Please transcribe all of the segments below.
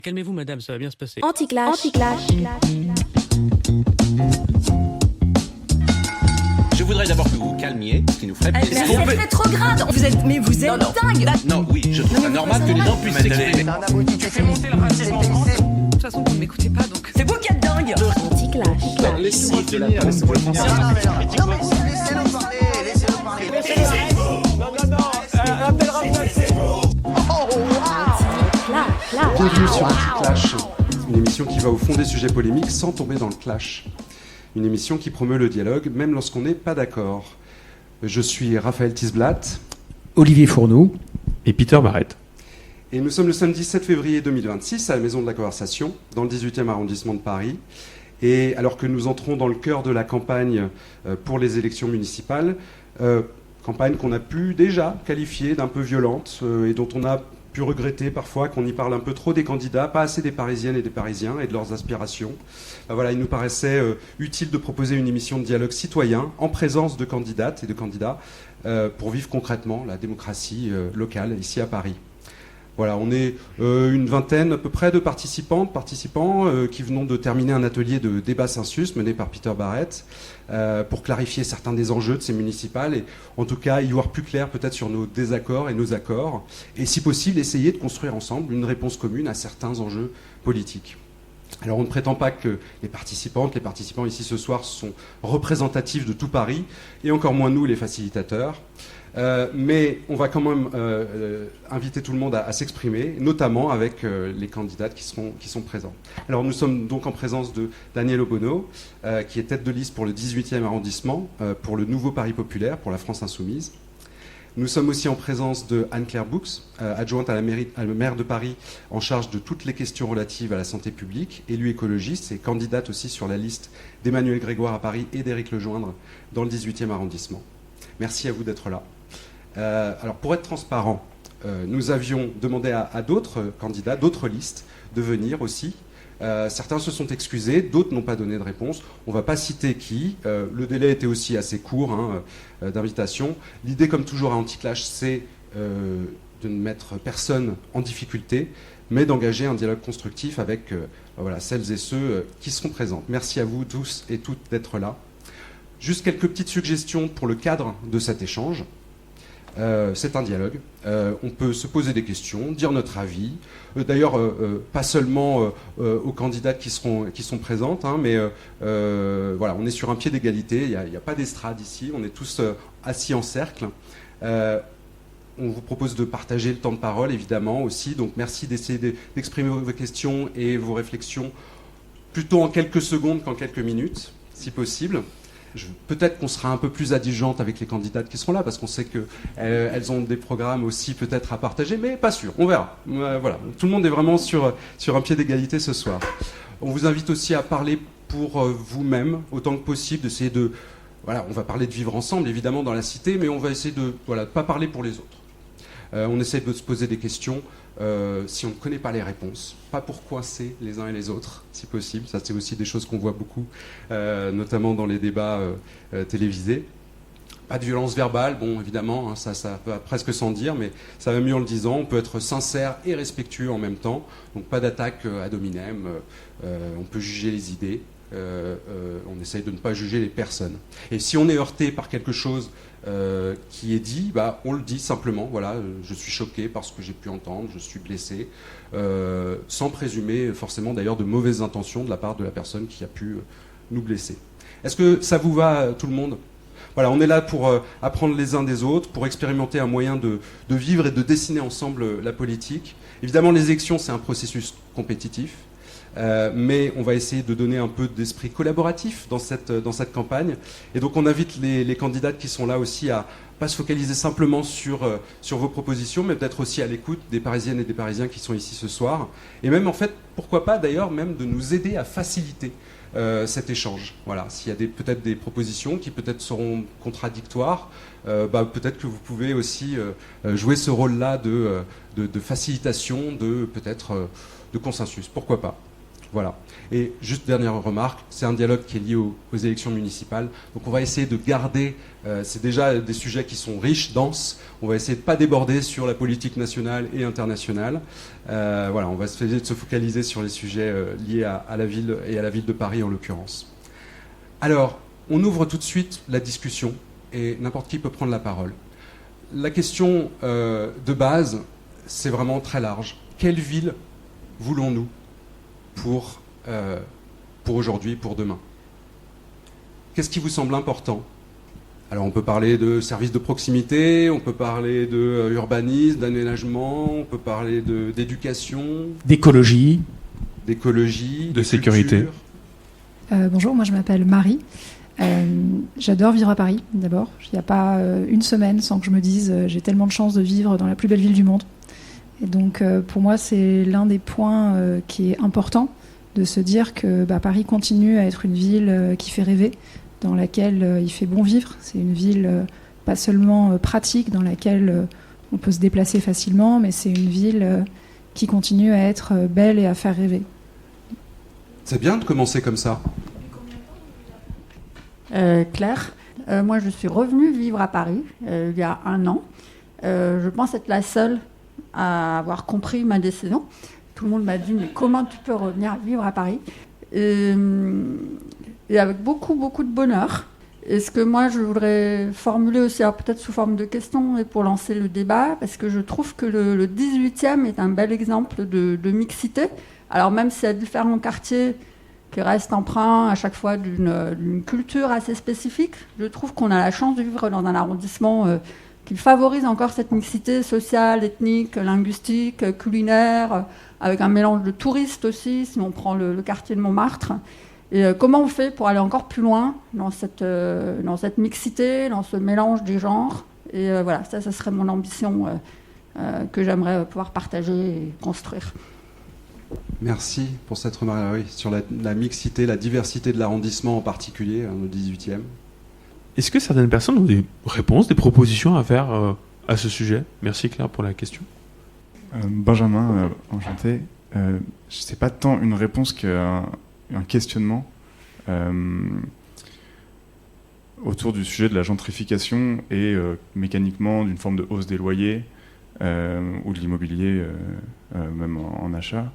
Calmez-vous, madame, ça va bien se passer. Anti-clash. Je voudrais d'abord que vous vous calmiez, ce qui nous ferait plaisir. C'est rétrograde. Vous êtes dingue. Non, oui, je trouve ça normal que les gens puissent s'exprimer. Tu fais monter le racisme en France. De toute façon, vous ne m'écoutez pas, donc. C'est vous qui êtes dingue. Anti-clash. Laissez-moi finir, laissez-moi finir. Non, mais laissez-le parler, Bienvenue sur Anti-Clash, une émission qui va au fond des sujets polémiques sans tomber dans le clash. Une émission qui promeut le dialogue, même lorsqu'on n'est pas d'accord. Je suis Raphaël Tisblatt. Olivier Fourneau. Et Peter Barrett. Et nous sommes le samedi 7 février 2026 à la Maison de la Conversation, dans le 18e arrondissement de Paris. Et alors que nous entrons dans le cœur de la campagne pour les élections municipales, campagne qu'on a pu déjà qualifier d'un peu violente et dont on a pu regretter parfois qu'on y parle un peu trop des candidats, pas assez des Parisiennes et des Parisiens et de leurs aspirations. Voilà, il nous paraissait utile de proposer une émission de dialogue citoyen en présence de candidates et de candidats pour vivre concrètement la démocratie locale ici à Paris. Voilà, on est une vingtaine à peu près de participants qui venons de terminer un atelier de débat Census mené par Peter Barrett pour clarifier certains des enjeux de ces municipales et en tout cas y voir plus clair peut-être sur nos désaccords et nos accords et si possible essayer de construire ensemble une réponse commune à certains enjeux politiques. Alors on ne prétend pas que les participants ici ce soir sont représentatifs de tout Paris et encore moins nous les facilitateurs. Mais on va quand même inviter tout le monde à s'exprimer, notamment avec les candidates qui sont présents. Alors nous sommes donc en présence de Daniel Obono, qui est tête de liste pour le 18e arrondissement, pour le nouveau Paris populaire, pour la France insoumise. Nous sommes aussi en présence de Anne-Claire Boux, adjointe à la maire de Paris, en charge de toutes les questions relatives à la santé publique, élue écologiste et candidate aussi sur la liste d'Emmanuel Grégoire à Paris et d'Éric Lejoindre dans le 18e arrondissement. Merci à vous d'être là. Alors pour être transparent, nous avions demandé à d'autres candidats, d'autres listes, de venir aussi. Certains se sont excusés, d'autres n'ont pas donné de réponse. On ne va pas citer qui. Le délai était aussi assez court d'invitation. L'idée, comme toujours à Anti-Clash, c'est de ne mettre personne en difficulté, mais d'engager un dialogue constructif avec celles et ceux qui seront présents. Merci à vous tous et toutes d'être là. Juste quelques petites suggestions pour le cadre de cet échange. C'est un dialogue. On peut se poser des questions, dire notre avis. D'ailleurs, pas seulement aux candidates qui sont présentes, mais voilà, on est sur un pied d'égalité. Il n'y a pas d'estrade ici. On est tous assis en cercle. On vous propose de partager le temps de parole, évidemment, aussi. Donc, merci d'essayer d'exprimer vos questions et vos réflexions plutôt en quelques secondes qu'en quelques minutes, si possible. Peut-être qu'on sera un peu plus indulgente avec les candidates qui seront là, parce qu'on sait qu'elles ont des programmes aussi peut-être à partager, mais pas sûr, on verra. Voilà. Tout le monde est vraiment sur un pied d'égalité ce soir. On vous invite aussi à parler pour vous-même, autant que possible, d'essayer de... Voilà, on va parler de vivre ensemble, évidemment, dans la cité, mais on va essayer de ne pas parler pour les autres. On essaie de se poser des questions si on ne connaît pas les réponses, pas pour coincer les uns et les autres, si possible. Ça, c'est aussi des choses qu'on voit beaucoup, notamment dans les débats télévisés. Pas de violence verbale, bon, évidemment, ça va presque sans dire, mais ça va mieux en le disant. On peut être sincère et respectueux en même temps, donc pas d'attaque ad hominem. On peut juger les idées. On essaye de ne pas juger les personnes. Et si on est heurté par quelque chose qui est dit, on le dit simplement. Voilà, je suis choqué par ce que j'ai pu entendre, je suis blessé, sans présumer forcément d'ailleurs de mauvaises intentions de la part de la personne qui a pu nous blesser. Est-ce que ça vous va, tout le monde ? Voilà, on est là pour apprendre les uns des autres, pour expérimenter un moyen de vivre et de dessiner ensemble la politique. Évidemment, les élections, c'est un processus compétitif. Mais on va essayer de donner un peu d'esprit collaboratif dans cette campagne. Et donc on invite les candidates qui sont là aussi à pas se focaliser simplement sur vos propositions, mais peut-être aussi à l'écoute des Parisiennes et des Parisiens qui sont ici ce soir. Et même en fait, pourquoi pas d'ailleurs, même de nous aider à faciliter cet échange. Voilà, s'il y a peut-être des propositions qui peut-être seront contradictoires, peut-être que vous pouvez aussi jouer ce rôle-là de facilitation, de peut-être de consensus. Pourquoi pas ? Voilà. Et juste dernière remarque, c'est un dialogue qui est lié aux élections municipales. Donc on va essayer de garder, c'est déjà des sujets qui sont riches, denses. On va essayer de ne pas déborder sur la politique nationale et internationale. Voilà, on va essayer de se focaliser sur les sujets liés à la ville et à la ville de Paris en l'occurrence. Alors, on ouvre tout de suite la discussion et n'importe qui peut prendre la parole. La question de base, c'est vraiment très large. Quelle ville voulons-nous pour aujourd'hui, pour demain? Qu'est-ce qui vous semble important? Alors on peut parler de services de proximité, on peut parler d'urbanisme, d'aménagement, on peut parler d'éducation, d'écologie, de sécurité. Bonjour, moi je m'appelle Marie. J'adore vivre à Paris, d'abord. Il n'y a pas une semaine sans que je me dise j'ai tellement de chance de vivre dans la plus belle ville du monde. Et donc pour moi c'est l'un des points qui est important, de se dire que Paris continue à être une ville qui fait rêver, dans laquelle il fait bon vivre. C'est une ville pas seulement pratique, dans laquelle on peut se déplacer facilement, mais c'est une ville qui continue à être belle et à faire rêver. C'est bien de commencer comme ça. Claire, moi je suis revenue vivre à Paris il y a 1 an. Je pense être la seule à avoir compris ma décision. Tout le monde m'a dit, mais comment tu peux revenir vivre à Paris ? Et avec beaucoup, beaucoup de bonheur. Et ce que moi, je voudrais formuler aussi, alors peut-être sous forme de question, et pour lancer le débat, parce que je trouve que le 18e est un bel exemple de mixité. Alors même s'il y a différents quartiers qui restent empreints à chaque fois d'une culture assez spécifique, je trouve qu'on a la chance de vivre dans un arrondissement qui favorise encore cette mixité sociale, ethnique, linguistique, culinaire, avec un mélange de touristes aussi, si on prend le quartier de Montmartre. Et comment on fait pour aller encore plus loin dans cette mixité, dans ce mélange des genres? Et voilà, ça serait mon ambition que j'aimerais pouvoir partager et construire. Merci pour cette remarque. Oui, sur la mixité, la diversité de l'arrondissement en particulier, au 18e. Est-ce que certaines personnes ont des réponses, des propositions à faire à ce sujet? Merci Claire pour la question. Benjamin, enchanté. C'est pas tant une réponse qu'un questionnement autour du sujet de la gentrification et mécaniquement d'une forme de hausse des loyers ou de l'immobilier, même en achat.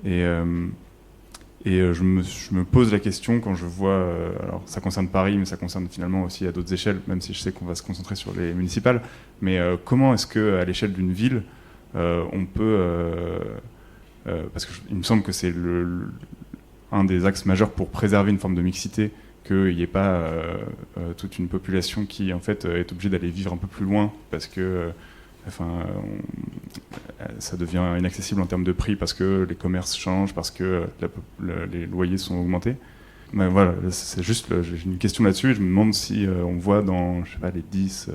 Et je me pose la question quand je vois, alors ça concerne Paris, mais ça concerne finalement aussi à d'autres échelles, même si je sais qu'on va se concentrer sur les municipales, mais comment est-ce qu'à l'échelle d'une ville, on peut... parce qu'il me semble que c'est un des axes majeurs pour préserver une forme de mixité, qu'il n'y ait pas toute une population qui en fait est obligée d'aller vivre un peu plus loin, parce que ça devient inaccessible en termes de prix, parce que les commerces changent, parce que les loyers sont augmentés. Mais voilà, c'est juste, j'ai une question là-dessus, et je me demande si on voit dans, je sais pas, les 10,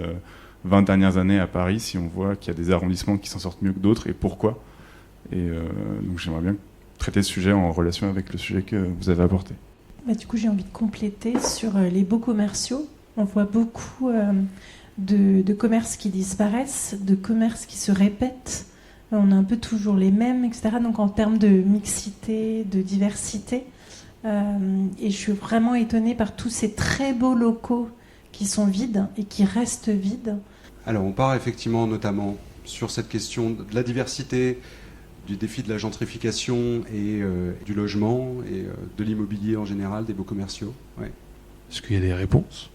20 dernières années à Paris, si on voit qu'il y a des arrondissements qui s'en sortent mieux que d'autres, et pourquoi. Et donc j'aimerais bien traiter ce sujet en relation avec le sujet que vous avez apporté. Du coup, j'ai envie de compléter sur les beaux commerciaux. On voit beaucoup de commerces qui disparaissent, de commerces qui se répètent. On a un peu toujours les mêmes, etc. Donc en termes de mixité, de diversité. Et je suis vraiment étonnée par tous ces très beaux locaux qui sont vides et qui restent vides. Alors on part effectivement notamment sur cette question de la diversité, du défi de la gentrification et du logement et de l'immobilier en général, des beaux commerciaux. Ouais. Est-ce qu'il y a des réponses,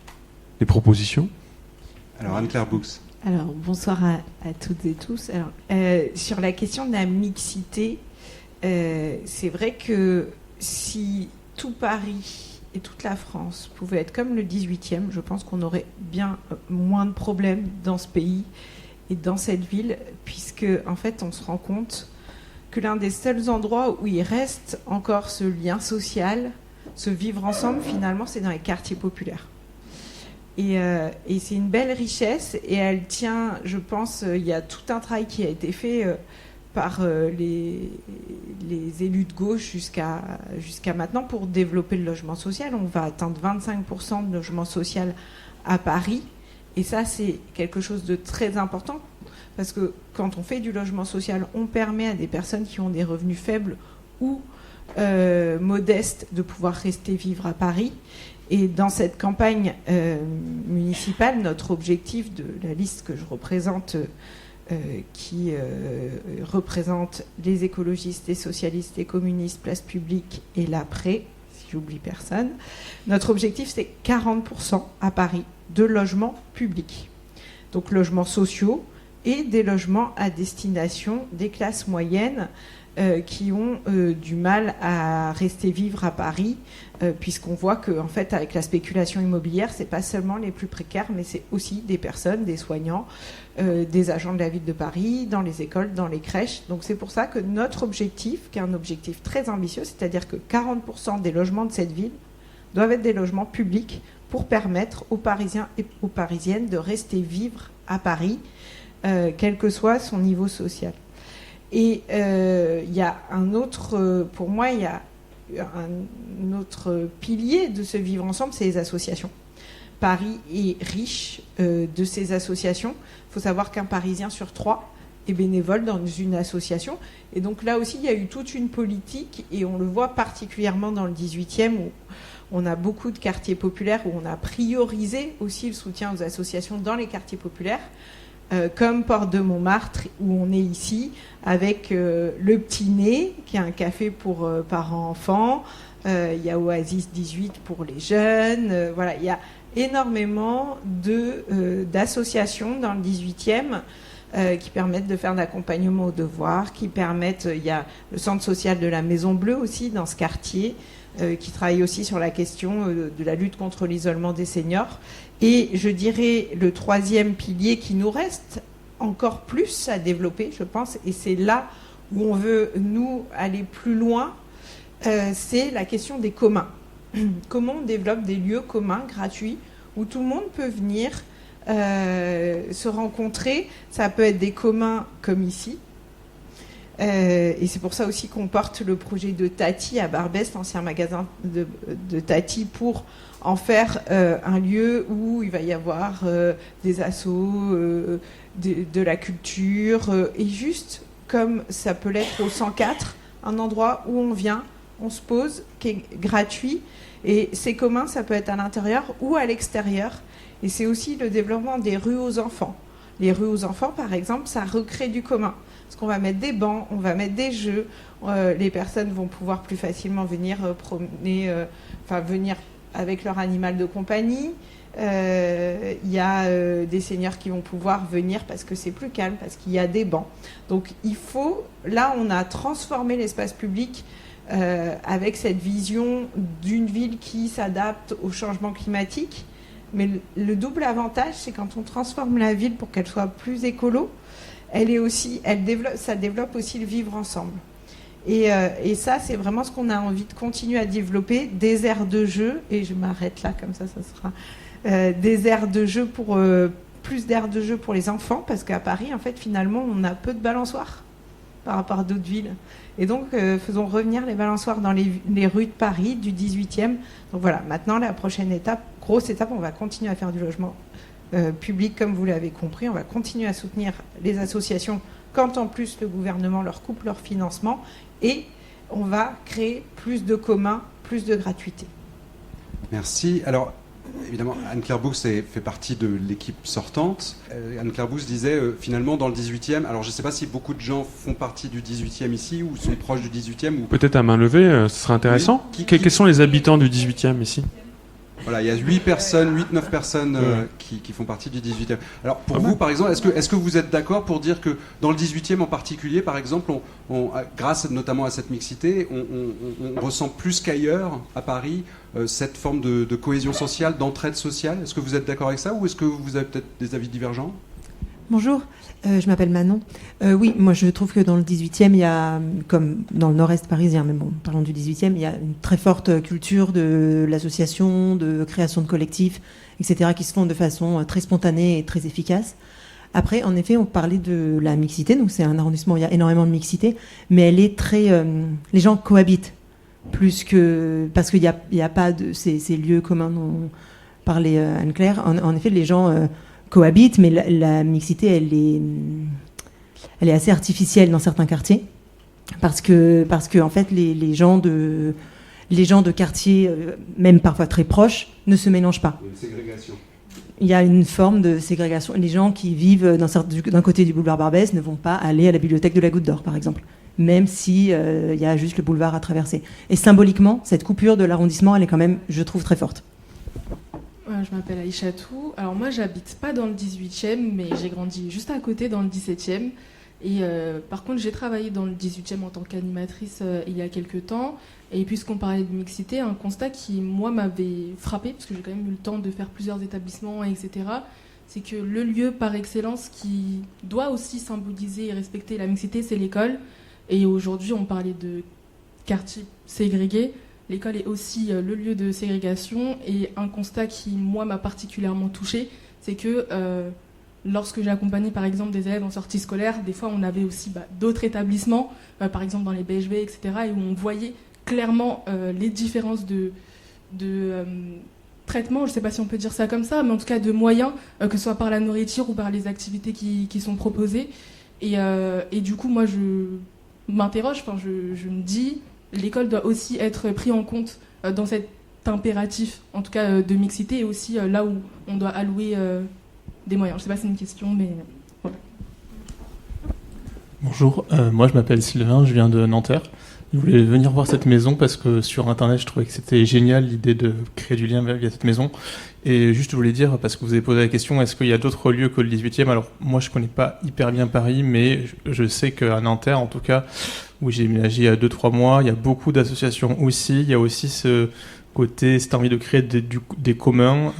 des propositions? Alors Anne-Claire Boux. Alors bonsoir à toutes et tous. Alors, sur la question de la mixité, c'est vrai que si tout Paris et toute la France pouvaient être comme le 18e, je pense qu'on aurait bien moins de problèmes dans ce pays et dans cette ville, puisque en fait on se rend compte que l'un des seuls endroits où il reste encore ce lien social, ce vivre ensemble, finalement, c'est dans les quartiers populaires. Et c'est une belle richesse, et elle tient, je pense, il y a tout un travail qui a été fait par les élus de gauche jusqu'à maintenant pour développer le logement social. On va atteindre 25% de logement social à Paris, et ça, c'est quelque chose de très important. Parce que quand on fait du logement social, on permet à des personnes qui ont des revenus faibles ou modestes de pouvoir rester vivre à Paris. Et dans cette campagne municipale, notre objectif de la liste que je représente, qui représente les écologistes, les socialistes, les communistes, Place Publique et l'après, si j'oublie personne, notre objectif c'est 40% à Paris de logements publics. Donc logements sociaux et des logements à destination des classes moyennes qui ont du mal à rester vivre à Paris, puisqu'on voit que en fait, avec la spéculation immobilière, c'est pas seulement les plus précaires, mais c'est aussi des personnes, des soignants, des agents de la ville de Paris, dans les écoles, dans les crèches. Donc c'est pour ça que notre objectif, qui est un objectif très ambitieux, c'est-à-dire que 40% des logements de cette ville doivent être des logements publics pour permettre aux Parisiens et aux Parisiennes de rester vivre à Paris, quel que soit son niveau social. Et il y a un autre, pour moi, il y a un autre pilier de ce vivre ensemble, c'est les associations. Paris est riche de ces associations. Il faut savoir qu'un Parisien sur 3 est bénévole dans une association. Et donc là aussi, il y a eu toute une politique, et on le voit particulièrement dans le 18e, où on a beaucoup de quartiers populaires, où on a priorisé aussi le soutien aux associations dans les quartiers populaires. Comme Porte de Montmartre, où on est ici, avec le Petit Nez, qui est un café pour parents-enfants. Il y a Oasis 18 pour les jeunes. Voilà, il y a énormément d'associations dans le 18e qui permettent de faire d'accompagnement aux devoirs, qui permettent... Il y a le centre social de la Maison Bleue aussi, dans ce quartier, qui travaille aussi sur la question de la lutte contre l'isolement des seniors. Et je dirais le troisième pilier qui nous reste encore plus à développer, je pense, et c'est là où on veut, nous, aller plus loin, c'est la question des communs. Comment on développe des lieux communs, gratuits, où tout le monde peut venir se rencontrer. Ça peut être des communs comme ici. Et c'est pour ça aussi qu'on porte le projet de Tati à Barbès, l'ancien magasin de Tati, pour en faire un lieu où il va y avoir des assos, de la culture, et juste comme ça peut l'être au 104, un endroit où on vient, on se pose, qui est gratuit. Et c'est commun, ça peut être à l'intérieur ou à l'extérieur. Et c'est aussi le développement des rues aux enfants. Les rues aux enfants, par exemple, ça recrée du commun. Parce qu'on va mettre des bancs, on va mettre des jeux. Les personnes vont pouvoir plus facilement venir promener, venir avec leur animal de compagnie. Il y a des seniors qui vont pouvoir venir parce que c'est plus calme, parce qu'il y a des bancs. Donc il faut... Là, on a transformé l'espace public avec cette vision d'une ville qui s'adapte au changement climatique. Mais le double avantage, c'est quand on transforme la ville pour qu'elle soit plus écolo, ça développe aussi le vivre ensemble. Et ça, c'est vraiment ce qu'on a envie de continuer à développer, des aires de jeu, et je m'arrête là, comme ça sera des aires de jeu plus d'aires de jeu pour les enfants, parce qu'à Paris, en fait, finalement, on a peu de balançoires par rapport à d'autres villes. Et donc, faisons revenir les balançoires dans les rues de Paris, du 18e. Donc voilà, maintenant, la prochaine étape, grosse étape, on va continuer à faire du logement public, comme vous l'avez compris. On va continuer à soutenir les associations quand en plus le gouvernement leur coupe leur financement, et on va créer plus de communs, plus de gratuité. Merci. Alors, évidemment, Anne-Claire Boux fait partie de l'équipe sortante. Anne-Claire Boux disait, finalement, dans le 18e, alors je ne sais pas si beaucoup de gens font partie du 18e ici, ou sont proches du 18e. Ou... Peut-être à main levée, ce serait intéressant. Oui. Quels sont les habitants du 18e ici ? Voilà, il y a 8-9 personnes qui font partie du 18e. Alors, pour vous, par exemple, est-ce que vous êtes d'accord pour dire que dans le 18e en particulier, par exemple, grâce notamment à cette mixité, on ressent plus qu'ailleurs, à Paris, cette forme de cohésion sociale, d'entraide sociale ? Est-ce que vous êtes d'accord avec ça, ou est-ce que vous avez peut-être des avis divergents ? Bonjour, je m'appelle Manon. Oui, moi je trouve que dans le 18e, il y a, comme dans le nord-est parisien, mais bon, parlons du 18e, il y a une très forte culture de l'association, de création de collectifs, etc., qui se font de façon très spontanée et très efficace. Après, en effet, on parlait de la mixité, donc c'est un arrondissement où il y a énormément de mixité, mais elle est très... les gens cohabitent, plus que... Parce qu'il n'y a pas de ces lieux communs dont parlait Anne-Claire. En effet, les gens... cohabitent, mais la mixité, elle est assez artificielle dans certains quartiers. parce que en fait, les gens de quartiers, même parfois très proches, ne se mélangent pas. Il y a une ségrégation. Il y a une forme de ségrégation. Les gens qui vivent d'un côté du boulevard Barbès ne vont pas aller à la bibliothèque de la Goutte d'Or, par exemple, même si il y a juste le boulevard à traverser. Et symboliquement, cette coupure de l'arrondissement, elle est quand même, je trouve, très forte. Je m'appelle Aïchatou. Alors moi, j'habite pas dans le 18e, mais j'ai grandi juste à côté, dans le 17e. Et par contre, j'ai travaillé dans le 18e en tant qu'animatrice il y a quelques temps. Et puisqu'on parlait de mixité, un constat qui, moi, m'avait frappé, parce que j'ai quand même eu le temps de faire plusieurs établissements, etc., c'est que le lieu par excellence qui doit aussi symboliser et respecter la mixité, c'est l'école. Et aujourd'hui, on parlait de quartier ségrégé. L'école est aussi le lieu de ségrégation. Et un constat qui, moi, m'a particulièrement touchée, c'est que lorsque j'ai accompagné, par exemple, des élèves en sortie scolaire, des fois, on avait aussi d'autres établissements, par exemple dans les BHV, etc., et où on voyait clairement les différences de traitement, je ne sais pas si on peut dire ça comme ça, mais en tout cas de moyens, que ce soit par la nourriture ou par les activités qui sont proposées. Et du coup, moi, je m'interroge, je me dis, l'école doit aussi être prise en compte dans cet impératif, en tout cas de mixité, et aussi là où on doit allouer des moyens. Je ne sais pas si c'est une question, mais voilà. Bonjour, moi je m'appelle Sylvain, je viens de Nanterre. Je voulais venir voir cette maison parce que sur Internet, je trouvais que c'était génial l'idée de créer du lien via cette maison. Et juste, je voulais dire, parce que vous avez posé la question, est-ce qu'il y a d'autres lieux que le 18e ? Alors, moi, je connais pas hyper bien Paris, mais je sais qu'à Nanterre, en tout cas, où j'ai déménagé il y a 2-3 mois, il y a beaucoup d'associations aussi. Il y a aussi ce côté, cette envie de créer des communs.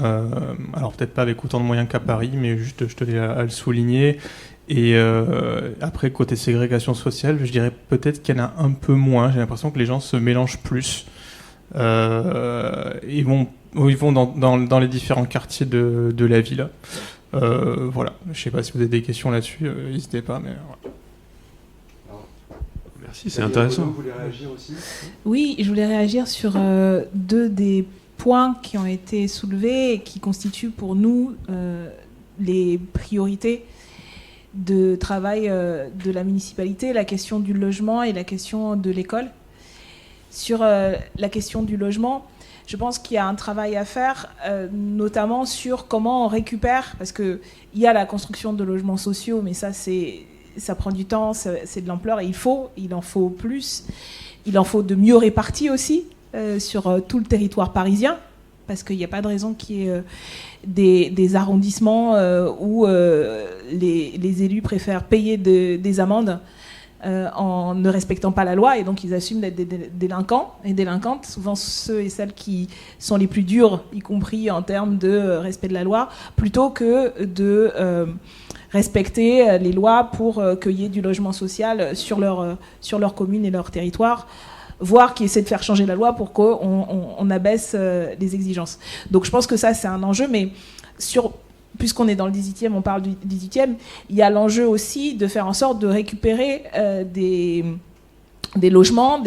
Alors, peut-être pas avec autant de moyens qu'à Paris, mais juste, je tenais à le souligner. Et après, côté ségrégation sociale, je dirais peut-être qu'il y en a un peu moins. J'ai l'impression que les gens se mélangent plus. Ils vont dans les différents quartiers de la ville. Voilà. Je ne sais pas si vous avez des questions là-dessus, n'hésitez pas. Mais voilà. Merci, c'est intéressant. Vous voulez réagir aussi ? Oui, je voulais réagir sur deux des points qui ont été soulevés et qui constituent pour nous les priorités de travail de la municipalité, la question du logement et la question de l'école. Sur la question du logement, je pense qu'il y a un travail à faire, notamment sur comment on récupère, parce qu'il y a la construction de logements sociaux, mais ça prend du temps, c'est de l'ampleur, et il en faut plus. Il en faut de mieux répartis aussi sur tout le territoire parisien, parce qu'il n'y a pas de raison qu'il y ait des arrondissements où les élus préfèrent payer des amendes en ne respectant pas la loi, et donc ils assument d'être des délinquants et délinquantes, souvent ceux et celles qui sont les plus durs, y compris en termes de respect de la loi, plutôt que de respecter les lois pour qu'il y ait du logement social sur leur commune et leur territoire, voire qui essaie de faire changer la loi pour qu'on abaisse les exigences. Donc je pense que ça, c'est un enjeu, mais puisqu'on est dans le 18e, on parle du 18e, il y a l'enjeu aussi de faire en sorte de récupérer des logements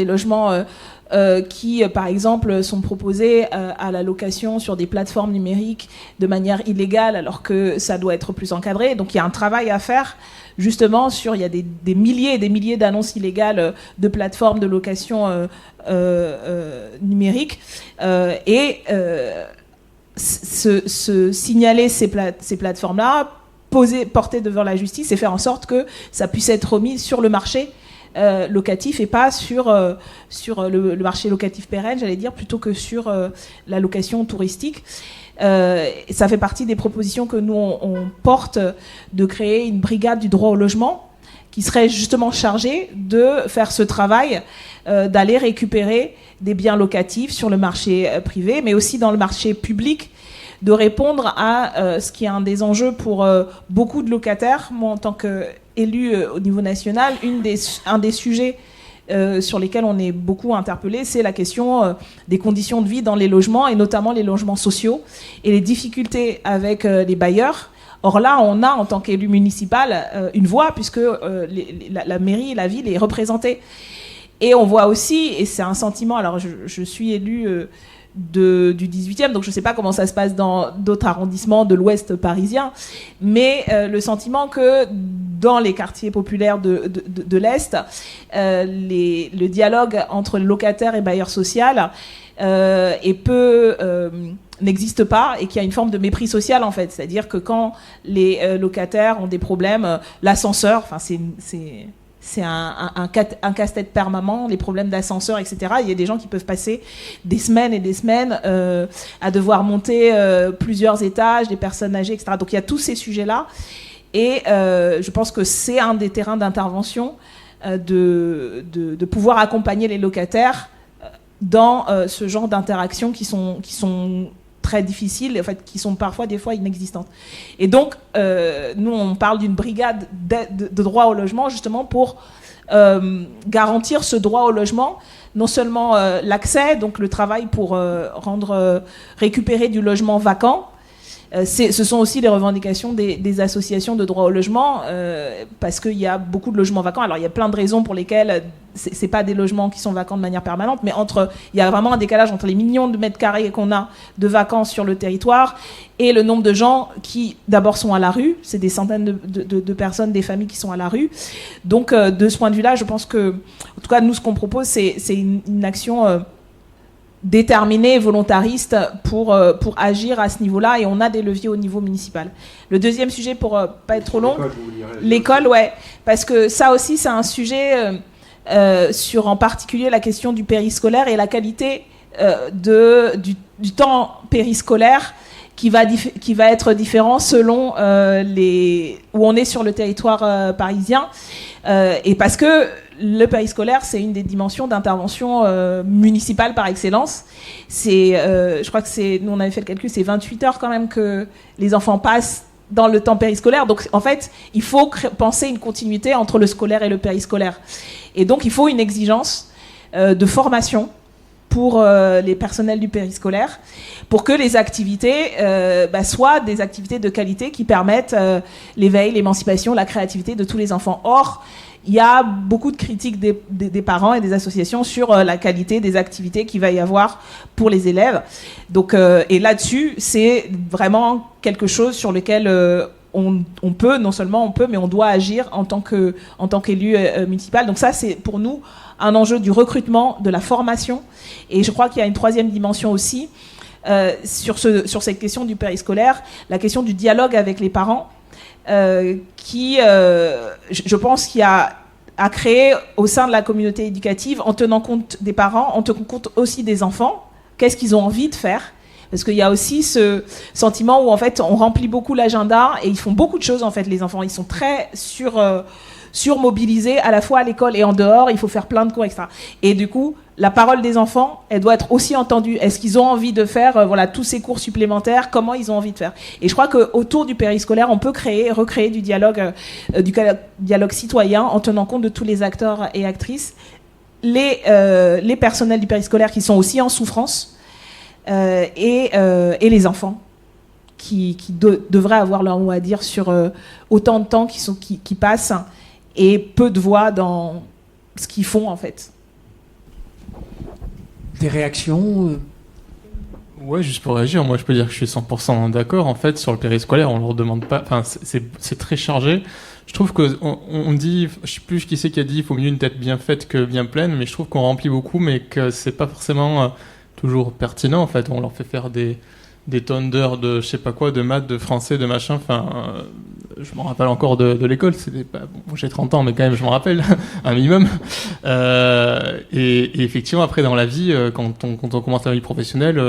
qui, par exemple, sont proposés à la location sur des plateformes numériques de manière illégale, alors que ça doit être plus encadré. Donc il y a un travail à faire justement il y a des milliers et des milliers d'annonces illégales de plateformes de location numérique, signaler ces plateformes-là, porter devant la justice et faire en sorte que ça puisse être remis sur le marché locatif et pas sur le marché locatif pérenne, j'allais dire, plutôt que sur la location touristique. Ça fait partie des propositions que nous on porte, de créer une brigade du droit au logement qui serait justement chargée de faire ce travail, d'aller récupérer des biens locatifs sur le marché privé, mais aussi dans le marché public, de répondre à ce qui est un des enjeux pour beaucoup de locataires. Moi, en tant qu'élu au niveau national, un des sujets sur lesquels on est beaucoup interpellé, c'est la question des conditions de vie dans les logements, et notamment les logements sociaux, et les difficultés avec les bailleurs. Or là, on a, en tant qu'élu municipal, une voix, puisque la mairie, la ville est représentée. Et on voit aussi, et c'est un sentiment, alors je suis élue du 18e, donc je ne sais pas comment ça se passe dans d'autres arrondissements de l'ouest parisien, mais le sentiment que dans les quartiers populaires de l'Est, le dialogue entre locataires et bailleurs sociaux n'existe pas, et qu'il y a une forme de mépris social en fait. C'est-à-dire que quand les locataires ont des problèmes, l'ascenseur, enfin c'est un casse-tête permanent, les problèmes d'ascenseur, etc. Il y a des gens qui peuvent passer des semaines et des semaines à devoir monter plusieurs étages, des personnes âgées, etc. Donc il y a tous ces sujets-là, et je pense que c'est un des terrains d'intervention de pouvoir accompagner les locataires dans ce genre d'interactions qui sont très difficiles, en fait, qui sont parfois des fois inexistantes. Et donc, nous, on parle d'une brigade de droit au logement, justement pour garantir ce droit au logement, non seulement l'accès, donc le travail pour récupérer du logement vacant. Ce sont aussi les revendications des associations de droit au logement, parce qu'il y a beaucoup de logements vacants. Alors, il y a plein de raisons pour lesquelles c'est pas des logements qui sont vacants de manière permanente, mais il y a vraiment un décalage entre les millions de mètres carrés qu'on a de vacances sur le territoire et le nombre de gens qui, d'abord, sont à la rue. C'est des centaines de personnes, des familles qui sont à la rue. Donc, de ce point de vue-là, je pense que, en tout cas, nous, ce qu'on propose, c'est une action déterminée et volontariste pour agir à ce niveau-là, et on a des leviers au niveau municipal. Le deuxième sujet, pour pas être trop long, l'école, ouais, parce que ça aussi, c'est un sujet sur en particulier la question du périscolaire et la qualité du temps périscolaire qui va être différent selon où on est sur le territoire parisien, et parce que le périscolaire, c'est une des dimensions d'intervention municipale par excellence. Je crois que nous on avait fait le calcul, c'est 28 heures quand même que les enfants passent dans le temps périscolaire. Donc en fait, il faut penser une continuité entre le scolaire et le périscolaire. Et donc il faut une exigence de formation pour les personnels du périscolaire, pour que les activités soient des activités de qualité qui permettent l'éveil, l'émancipation, la créativité de tous les enfants. Or, il y a beaucoup de critiques des parents et des associations sur la qualité des activités qu'il va y avoir pour les élèves. Donc, et là-dessus, c'est vraiment quelque chose sur lequel on peut, non seulement on peut, mais on doit agir en tant qu'élu municipal. Donc ça, c'est pour nous un enjeu du recrutement, de la formation. Et je crois qu'il y a une troisième dimension aussi sur cette question du périscolaire, la question du dialogue avec les parents, qui, je pense qu'il y a à créer au sein de la communauté éducative, en tenant compte des parents, en tenant compte aussi des enfants, qu'est-ce qu'ils ont envie de faire. Parce qu'il y a aussi ce sentiment où en fait on remplit beaucoup l'agenda et ils font beaucoup de choses en fait, les enfants. Ils sont très surmobilisés à la fois à l'école et en dehors. Il faut faire plein de cours, etc. Et du coup, la parole des enfants, elle doit être aussi entendue. Est-ce qu'ils ont envie de faire tous ces cours supplémentaires? Comment ils ont envie de faire? Et je crois qu'autour du périscolaire, on peut recréer du dialogue citoyen en tenant compte de tous les acteurs et actrices, les personnels du périscolaire qui sont aussi en souffrance, et les enfants qui devraient avoir leur mot à dire sur autant de temps qui passent et peu de voix dans ce qu'ils font en fait. Des réactions Ouais, juste pour réagir, moi je peux dire que je suis 100% d'accord. En fait, sur le périscolaire, on leur demande pas. Enfin, c'est très chargé. Je trouve qu'on dit, je sais plus qui c'est qui a dit, il faut mieux une tête bien faite que bien pleine, mais je trouve qu'on remplit beaucoup, mais que c'est pas forcément toujours pertinent. En fait, on leur fait faire des tonnes d'heures de je sais pas quoi, de maths, de français, de machin. Enfin, je m'en rappelle encore de l'école. Bon, j'ai 30 ans, mais quand même, je m'en rappelle un minimum. Et effectivement, après, dans la vie, quand on commence la vie professionnelle,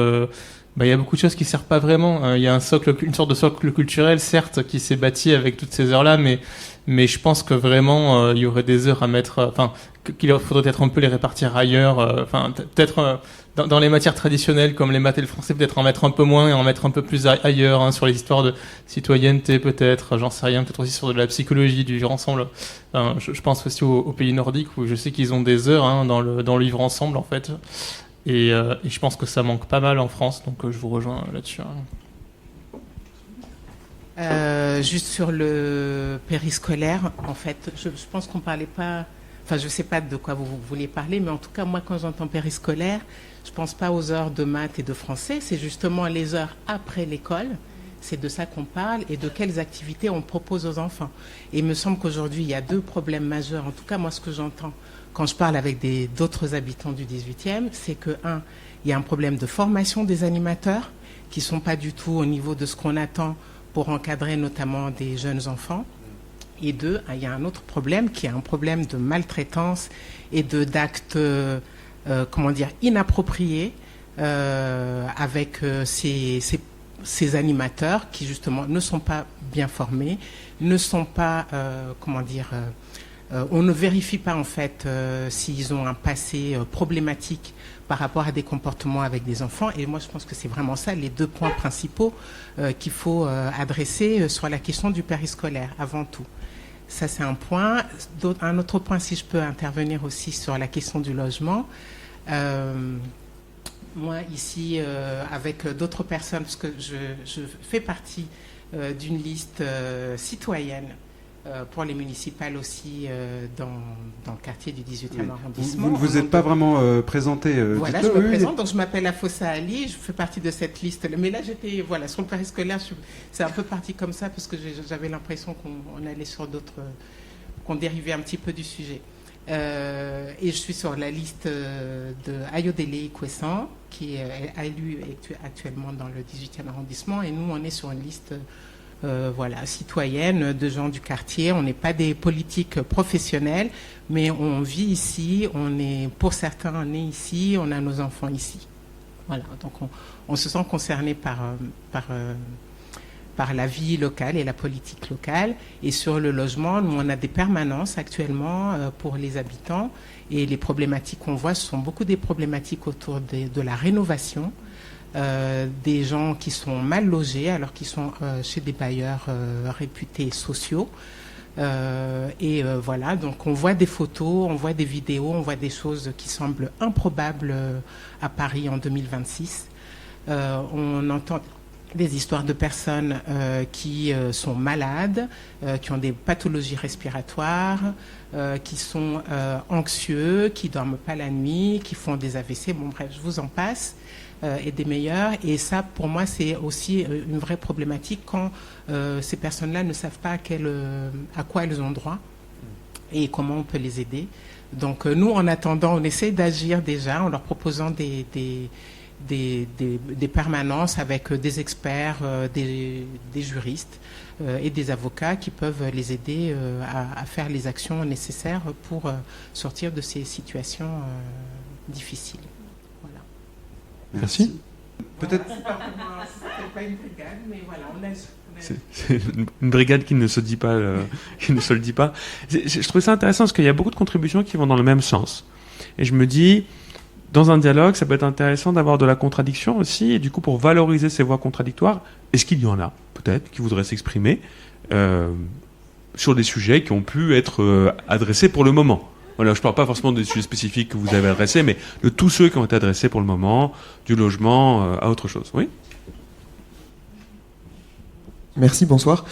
il y a beaucoup de choses qui servent pas vraiment. Il y a une sorte de socle culturel, certes, qui s'est bâti avec toutes ces heures-là, mais je pense que vraiment, il y aurait des heures à mettre. Qu'il faudrait peut-être un peu les répartir ailleurs. Peut-être dans les matières traditionnelles comme les maths et le français, peut-être en mettre un peu moins et en mettre un peu plus ailleurs, sur les histoires de citoyenneté, peut-être. J'en sais rien. Peut-être aussi sur de la psychologie, du vivre ensemble. Je pense aussi aux pays nordiques où je sais qu'ils ont des heures dans le vivre ensemble, en fait. Et je pense que ça manque pas mal en France, donc je vous rejoins là-dessus. Juste sur le périscolaire, en fait, je pense qu'on parlait pas Enfin, je ne sais pas de quoi vous voulez parler, mais en tout cas, moi, quand j'entends périscolaire, je ne pense pas aux heures de maths et de français, c'est justement les heures après l'école. C'est de ça qu'on parle et de quelles activités on propose aux enfants. Et il me semble qu'aujourd'hui, il y a 2 problèmes majeurs. En tout cas, moi, ce que j'entends quand je parle avec d'autres habitants du 18e, c'est que, il y a un problème de formation des animateurs qui ne sont pas du tout au niveau de ce qu'on attend pour encadrer notamment des jeunes enfants. Et 2, il y a un autre problème qui est un problème de maltraitance et d'actes inappropriés avec ces animateurs qui justement ne sont pas bien formés, ne sont pas, on ne vérifie pas en fait s'ils ont un passé problématique par rapport à des comportements avec des enfants. Et moi je pense que c'est vraiment ça les 2 points principaux qu'il faut adresser sur la question du périscolaire avant tout. Ça c'est un point. Un autre point, si je peux intervenir aussi sur la question du logement. Moi, ici, avec d'autres personnes, parce que je fais partie d'une liste citoyenne pour les municipales aussi dans le quartier du 18e arrondissement. Vous ne vous êtes pas vraiment présenté. Voilà, je me présente. Donc, je m'appelle Afossa Ali, je fais partie de cette liste. Mais là, j'étais sur le périscolaire, c'est un peu parti comme ça parce que j'avais l'impression qu'on allait sur d'autres, qu'on dérivait un petit peu du sujet. Et je suis sur la liste de Ayodele Ikwessan, qui est élu actuellement dans le 18e arrondissement. Et nous, on est sur une liste citoyenne de gens du quartier. On n'est pas des politiques professionnels, mais on vit ici. Pour certains, on est ici, on a nos enfants ici. Voilà, donc on se sent concerné par la vie locale et la politique locale. Et sur le logement, nous, on a des permanences actuellement pour les habitants. Et les problématiques qu'on voit, ce sont beaucoup des problématiques autour de la rénovation, des gens qui sont mal logés alors qu'ils sont chez des bailleurs réputés sociaux. Voilà, donc on voit des photos, on voit des vidéos, on voit des choses qui semblent improbables à Paris en 2026. On entend des histoires de personnes qui sont malades, qui ont des pathologies respiratoires, qui sont anxieux, qui dorment pas la nuit, qui font des AVC, bon bref, je vous en passe, et des meilleurs. Et ça, pour moi, c'est aussi une vraie problématique quand ces personnes-là ne savent pas à quoi elles ont droit et comment on peut les aider. Donc nous, en attendant, on essaie d'agir déjà en leur proposant des permanences avec des experts, des juristes et des avocats qui peuvent les aider à faire les actions nécessaires pour sortir de ces situations difficiles. Voilà. Merci. Peut-être. C'est pas une brigade, mais voilà, on a. C'est une brigade qui ne se dit pas, qui ne se le dit pas. Je trouve ça intéressant parce qu'il y a beaucoup de contributions qui vont dans le même sens. Et je me dis, dans un dialogue, ça peut être intéressant d'avoir de la contradiction aussi. Et du coup, pour valoriser ces voix contradictoires, est-ce qu'il y en a, peut-être, qui voudraient s'exprimer sur des sujets qui ont pu être adressés pour le moment? Voilà, je ne parle pas forcément des sujets spécifiques que vous avez adressés, mais de tous ceux qui ont été adressés pour le moment, du logement à autre chose. Oui ? Merci, bonsoir.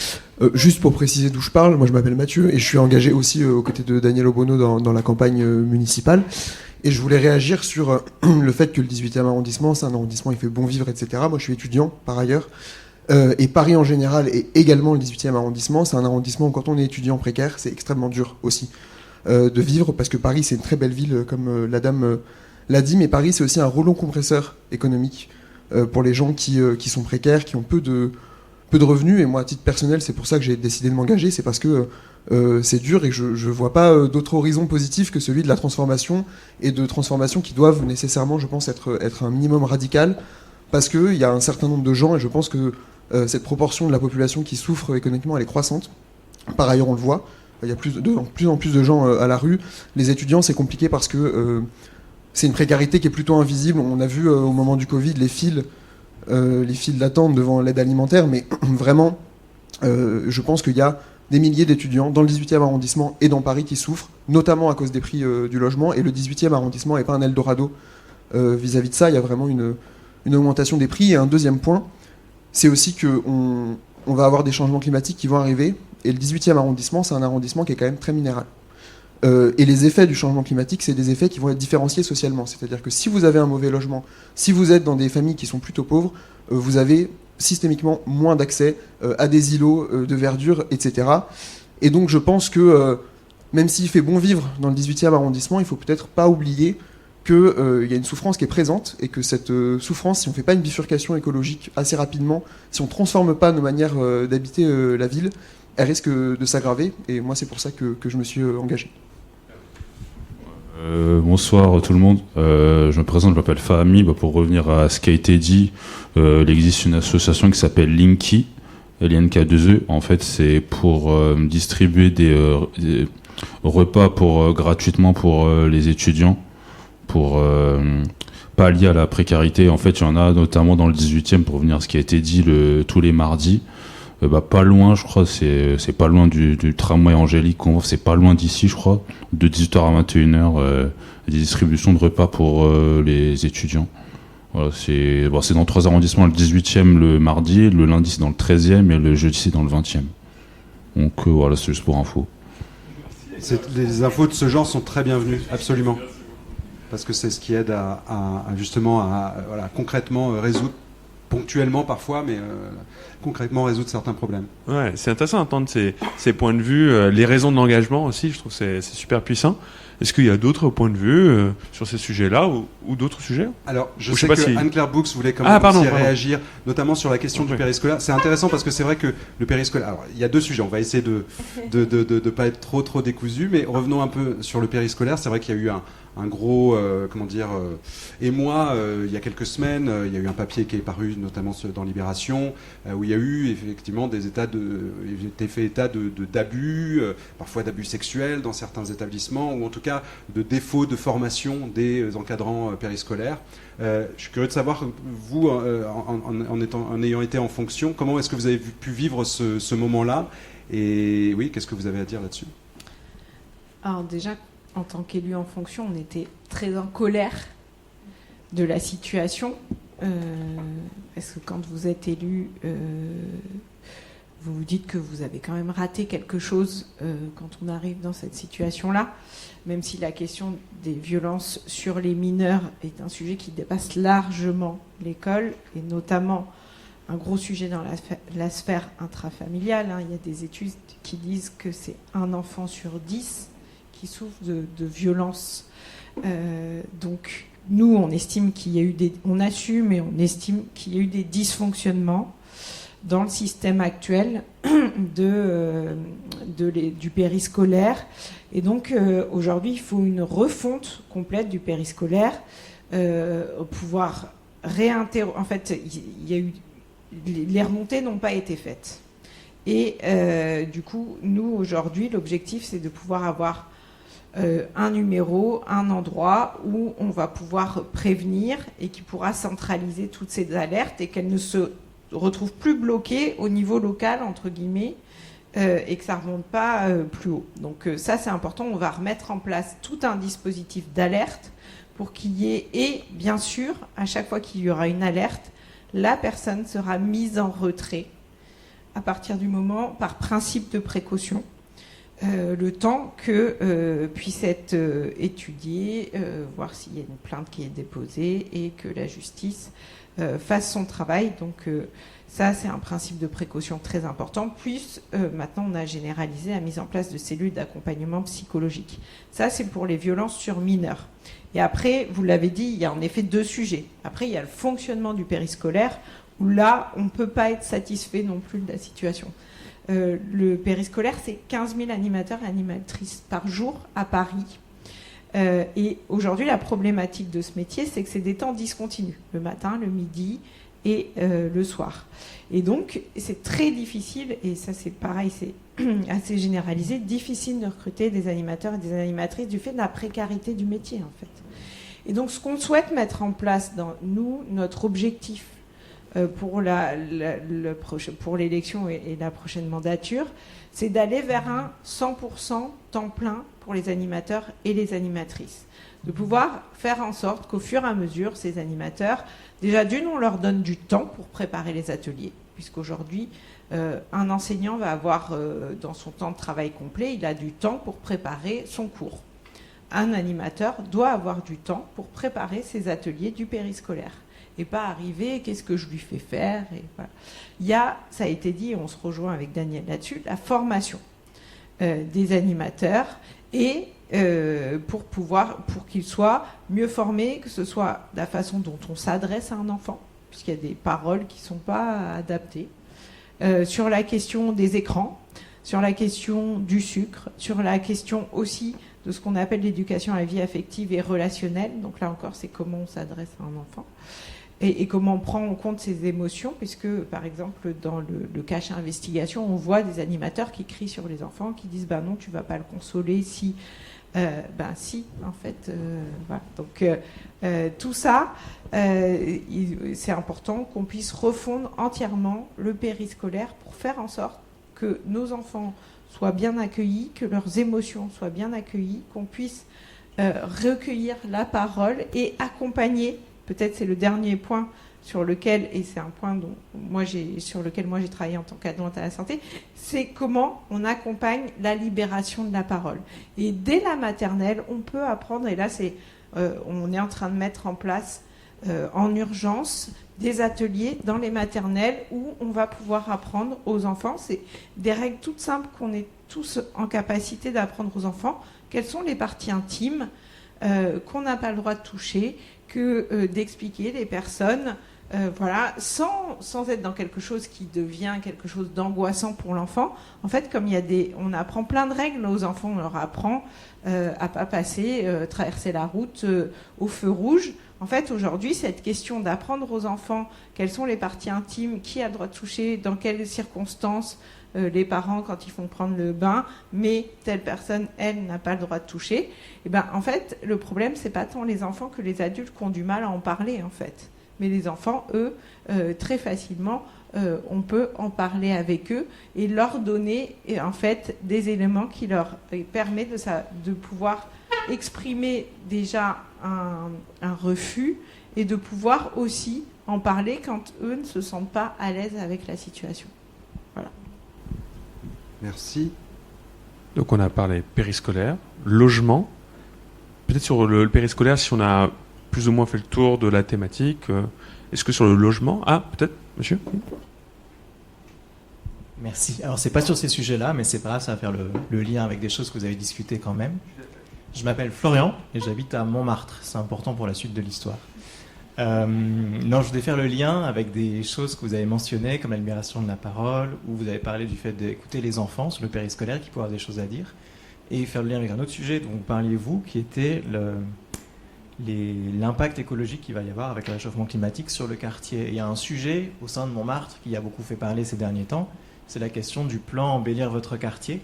Juste pour préciser d'où je parle, moi je m'appelle Mathieu et je suis engagé aussi aux côtés de Daniel Obono dans la campagne municipale. Et je voulais réagir sur le fait que le 18e arrondissement, c'est un arrondissement, il fait bon vivre, etc. Moi je suis étudiant par ailleurs. Et Paris en général et également le 18e arrondissement, c'est un arrondissement où quand on est étudiant précaire, c'est extrêmement dur aussi de vivre, parce que Paris c'est une très belle ville, comme la dame l'a dit, mais Paris c'est aussi un rouleau compresseur économique pour les gens qui sont précaires, qui ont peu de revenus. Et moi, à titre personnel, c'est pour ça que j'ai décidé de m'engager, c'est parce que c'est dur et que je ne vois pas d'autre horizon positif que celui de la transformation, et de transformations qui doivent nécessairement, je pense, être un minimum radical, parce qu'il y a un certain nombre de gens, et je pense que cette proportion de la population qui souffre économiquement, elle est croissante. Par ailleurs, on le voit, il y a de plus en plus de gens à la rue. Les étudiants, c'est compliqué parce que c'est une précarité qui est plutôt invisible. On a vu au moment du Covid les files d'attente devant l'aide alimentaire, mais vraiment, je pense qu'il y a des milliers d'étudiants dans le 18e arrondissement et dans Paris qui souffrent, notamment à cause des prix du logement, et le 18e arrondissement n'est pas un Eldorado vis-à-vis de ça. Il y a vraiment une augmentation des prix. Et un deuxième point, c'est aussi qu'on va avoir des changements climatiques qui vont arriver, et le 18e arrondissement, c'est un arrondissement qui est quand même très minéral. Et les effets du changement climatique, c'est des effets qui vont être différenciés socialement. C'est-à-dire que si vous avez un mauvais logement, si vous êtes dans des familles qui sont plutôt pauvres, vous avez systémiquement moins d'accès à des îlots de verdure, etc. Et donc je pense que même s'il fait bon vivre dans le 18e arrondissement, il ne faut peut-être pas oublier qu'il y a une souffrance qui est présente et que cette souffrance, si on ne fait pas une bifurcation écologique assez rapidement, si on ne transforme pas nos manières d'habiter la ville, elle risque de s'aggraver. Et moi, c'est pour ça que je me suis engagé. Bonsoir tout le monde. Je me présente, je m'appelle Fahmi. Pour revenir à ce qui a été dit, il existe une association qui s'appelle Linky, LNK2E. En fait, c'est pour distribuer des repas gratuitement pour les étudiants, pour pallier à la précarité. En fait, il y en a notamment dans le 18e, pour revenir à ce qui a été dit, tous les mardis. Pas loin, je crois, c'est pas loin du tramway Angélique, c'est pas loin d'ici, je crois, de 18h à 21h, des distributions de repas pour les étudiants. Voilà, c'est dans 3 arrondissements, le 18e le mardi, le lundi c'est dans le 13e et le jeudi c'est dans le 20e. Donc voilà, c'est juste pour info. Les infos de ce genre sont très bienvenues, absolument. Parce que c'est ce qui aide à concrètement résoudre, ponctuellement parfois, mais concrètement résoudre certains problèmes. Ouais, c'est intéressant d'entendre ces points de vue, les raisons de l'engagement aussi, je trouve que c'est super puissant. Est-ce qu'il y a d'autres points de vue sur ces sujets-là ou d'autres sujets? Alors, je sais que Anne-Claire Bouux voulait quand même réagir, notamment sur la question du périscolaire. C'est intéressant parce que c'est vrai que le périscolaire... Alors, il y a 2 sujets, on va essayer de pas être trop décousu, mais revenons un peu sur le périscolaire. C'est vrai qu'il y a eu un gros émoi il y a quelques semaines. Il y a eu un papier qui est paru notamment dans Libération, où il y a eu effectivement été fait état d'abus, parfois d'abus sexuels dans certains établissements, ou en tout cas de défaut de formation des encadrants périscolaires. Je suis curieux de savoir, vous, en ayant été en fonction, comment est-ce que vous avez pu vivre ce moment-là, et oui, qu'est-ce que vous avez à dire là-dessus? Alors déjà, en tant qu'élu en fonction, on était très en colère de la situation, parce que quand vous êtes élu, vous vous dites que vous avez quand même raté quelque chose quand on arrive dans cette situation-là, même si la question des violences sur les mineurs est un sujet qui dépasse largement l'école, et notamment un gros sujet dans la sphère intrafamiliale. Il y a des études qui disent que c'est 1 enfant sur 10 qui souffrent de violences. Donc, nous, on estime qu'il y a eu on assume et on estime qu'il y a eu des dysfonctionnements dans le système actuel du périscolaire. Et donc, aujourd'hui, il faut une refonte complète du périscolaire, pouvoir réinterroger. En fait, il y a eu les remontées n'ont pas été faites. Et du coup, nous, aujourd'hui, l'objectif, c'est de pouvoir avoir un numéro, un endroit où on va pouvoir prévenir et qui pourra centraliser toutes ces alertes et qu'elles ne se retrouvent plus bloquées au niveau local, entre guillemets, et que ça ne remonte pas plus haut. Donc ça, c'est important. On va remettre en place tout un dispositif d'alerte pour qu'il y ait, et bien sûr, à chaque fois qu'il y aura une alerte, la personne sera mise en retrait à partir du moment, par principe de précaution, le temps que puisse être étudié, voir s'il y a une plainte qui est déposée et que la justice fasse son travail. Donc ça, c'est un principe de précaution très important. Plus, maintenant, on a généralisé la mise en place de cellules d'accompagnement psychologique. Ça, c'est pour les violences sur mineurs. Et après, vous l'avez dit, il y a en effet 2 sujets. Après, il y a le fonctionnement du périscolaire, où là, on ne peut pas être satisfait non plus de la situation. Le périscolaire, c'est 15 000 animateurs et animatrices par jour à Paris. Et aujourd'hui, la problématique de ce métier, c'est que c'est des temps discontinus, le matin, le midi et le soir. Et donc, c'est très difficile, et ça c'est pareil, c'est assez généralisé, difficile de recruter des animateurs et des animatrices du fait de la précarité du métier, en fait. Et donc, ce qu'on souhaite mettre en place dans notre objectif pour l'élection et la prochaine mandature, c'est d'aller vers un 100% temps plein pour les animateurs et les animatrices. De pouvoir faire en sorte qu'au fur et à mesure, ces animateurs, déjà on leur donne du temps pour préparer les ateliers. puisqu'aujourd'hui, un enseignant va avoir, dans son temps de travail complet, il a du temps pour préparer son cours. Un animateur doit avoir du temps pour préparer ses ateliers du périscolaire. Et pas arriver, qu'est-ce que je lui fais faire, et voilà. Il y a, ça a été dit, on se rejoint avec Daniel là-dessus, la formation des animateurs et pour qu'ils soient mieux formés, que ce soit la façon dont on s'adresse à un enfant, puisqu'il y a des paroles qui ne sont pas adaptées, sur la question des écrans, sur la question du sucre, sur la question aussi de ce qu'on appelle l'éducation à la vie affective et relationnelle. Donc là encore, c'est comment on s'adresse à un enfant et comment on prend en compte ses émotions, puisque par exemple dans le cache investigation, on voit des animateurs qui crient sur les enfants, qui disent non, tu vas pas le consoler si... si, en fait, voilà. Donc tout ça, c'est important qu'on puisse refondre entièrement le périscolaire pour faire en sorte que nos enfants soient bien accueillis, que leurs émotions soient bien accueillies, qu'on puisse recueillir la parole et accompagner. Peut-être c'est le dernier point sur lequel, et c'est un point sur lequel moi j'ai travaillé en tant qu'adjointe à la santé, c'est comment on accompagne la libération de la parole. Et dès la maternelle, on peut apprendre, et là on est en train de mettre en place en urgence des ateliers dans les maternelles où on va pouvoir apprendre aux enfants, c'est des règles toutes simples qu'on est tous en capacité d'apprendre aux enfants, quelles sont les parties intimes qu'on n'a pas le droit de toucher, que d'expliquer les personnes, voilà, sans être dans quelque chose qui devient quelque chose d'angoissant pour l'enfant. En fait, comme on apprend plein de règles aux enfants, on leur apprend à pas passer, traverser la route au feu rouge. En fait, aujourd'hui, cette question d'apprendre aux enfants quelles sont les parties intimes, qui a le droit de toucher, dans quelles circonstances, les parents quand ils font prendre le bain, mais telle personne, elle, n'a pas le droit de toucher. Et en fait, le problème, c'est pas tant les enfants que les adultes qui ont du mal à en parler, en fait. Mais les enfants, eux, très facilement, on peut en parler avec eux et leur donner, en fait, des éléments qui leur permettent de pouvoir exprimer déjà un refus et de pouvoir aussi en parler quand eux ne se sentent pas à l'aise avec la situation. Voilà. Merci. Donc on a parlé périscolaire, logement. Peut-être sur le périscolaire, si on a plus ou moins fait le tour de la thématique, est-ce que sur le logement... Ah, peut-être, monsieur ? Merci. Alors c'est pas sur ces sujets-là, mais c'est pas grave, ça va faire le lien avec des choses que vous avez discutées quand même. Je m'appelle Florian et j'habite à Montmartre. C'est important pour la suite de l'histoire. Non, je voulais faire le lien avec des choses que vous avez mentionnées, comme la libération de la parole, où vous avez parlé du fait d'écouter les enfants sur le périscolaire qui pourraient avoir des choses à dire, et faire le lien avec un autre sujet dont vous parliez vous, qui était l'impact écologique qu'il va y avoir avec le réchauffement climatique sur le quartier. Et il y a un sujet au sein de Montmartre qui a beaucoup fait parler ces derniers temps, c'est la question du plan Embellir votre quartier.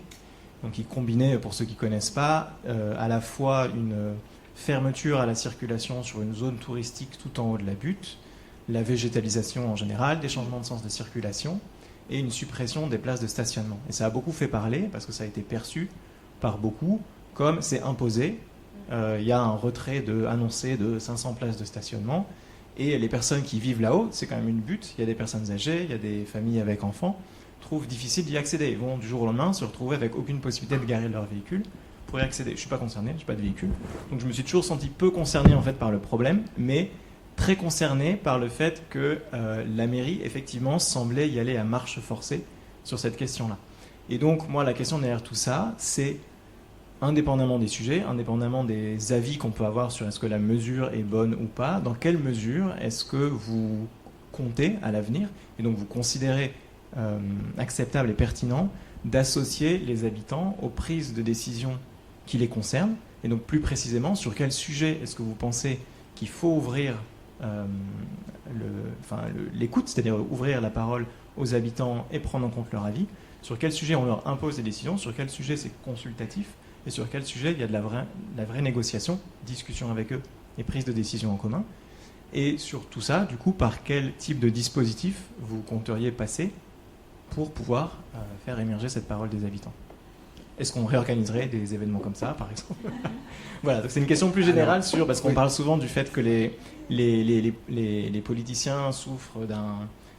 Donc il combinait, pour ceux qui ne connaissent pas, à la fois une fermeture à la circulation sur une zone touristique tout en haut de la butte, la végétalisation en général, des changements de sens de circulation et une suppression des places de stationnement. Et ça a beaucoup fait parler parce que ça a été perçu par beaucoup comme c'est imposé. Il y a un retrait annoncé de 500 places de stationnement et les personnes qui vivent là-haut, c'est quand même une butte, il y a des personnes âgées, il y a des familles avec enfants, trouvent difficile d'y accéder. Ils vont du jour au lendemain se retrouver avec aucune possibilité de garer leur véhicule pour y accéder. Je ne suis pas concerné, je n'ai pas de véhicule. Donc je me suis toujours senti peu concerné en fait par le problème, mais très concerné par le fait que la mairie effectivement semblait y aller à marche forcée sur cette question-là. Et donc moi la question derrière tout ça, c'est indépendamment des sujets, indépendamment des avis qu'on peut avoir sur est-ce que la mesure est bonne ou pas, dans quelle mesure est-ce que vous comptez à l'avenir, et donc vous considérez acceptable et pertinent d'associer les habitants aux prises de décision qui les concernent, et donc plus précisément sur quel sujet est-ce que vous pensez qu'il faut ouvrir l'écoute, c'est-à-dire ouvrir la parole aux habitants et prendre en compte leur avis, sur quel sujet on leur impose des décisions, sur quel sujet c'est consultatif, et sur quel sujet il y a de la vraie négociation, discussion avec eux et prise de décision en commun. Et sur tout ça, du coup, par quel type de dispositif vous compteriez passer pour pouvoir faire émerger cette parole des habitants? Est-ce qu'on réorganiserait des événements comme ça, par exemple? Voilà, donc c'est une question plus générale parle souvent du fait que les politiciens souffrent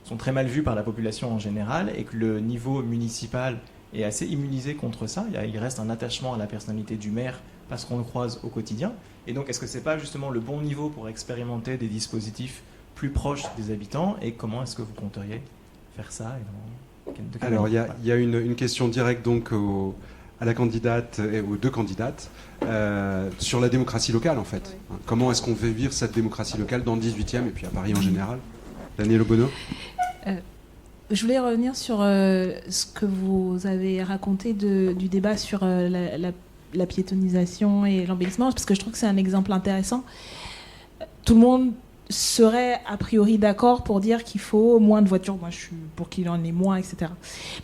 sont très mal vus par la population en général et que le niveau municipal est assez immunisé contre ça. Il reste un attachement à la personnalité du maire parce qu'on le croise au quotidien. Et donc, est-ce que c'est pas justement le bon niveau pour expérimenter des dispositifs plus proches des habitants, et comment est-ce que vous compteriez faire ça Alors, il y a une question directe donc à la candidate et aux deux candidates sur la démocratie locale, en fait. Oui. Comment est-ce qu'on fait vivre cette démocratie locale dans le 18e et puis à Paris en général? Daniel Obono. Je voulais revenir sur ce que vous avez raconté du débat sur la piétonisation et l'embellissement, parce que je trouve que c'est un exemple intéressant. Tout le monde serait a priori d'accord pour dire qu'il faut moins de voitures. Moi, je suis pour qu'il en ait moins, etc.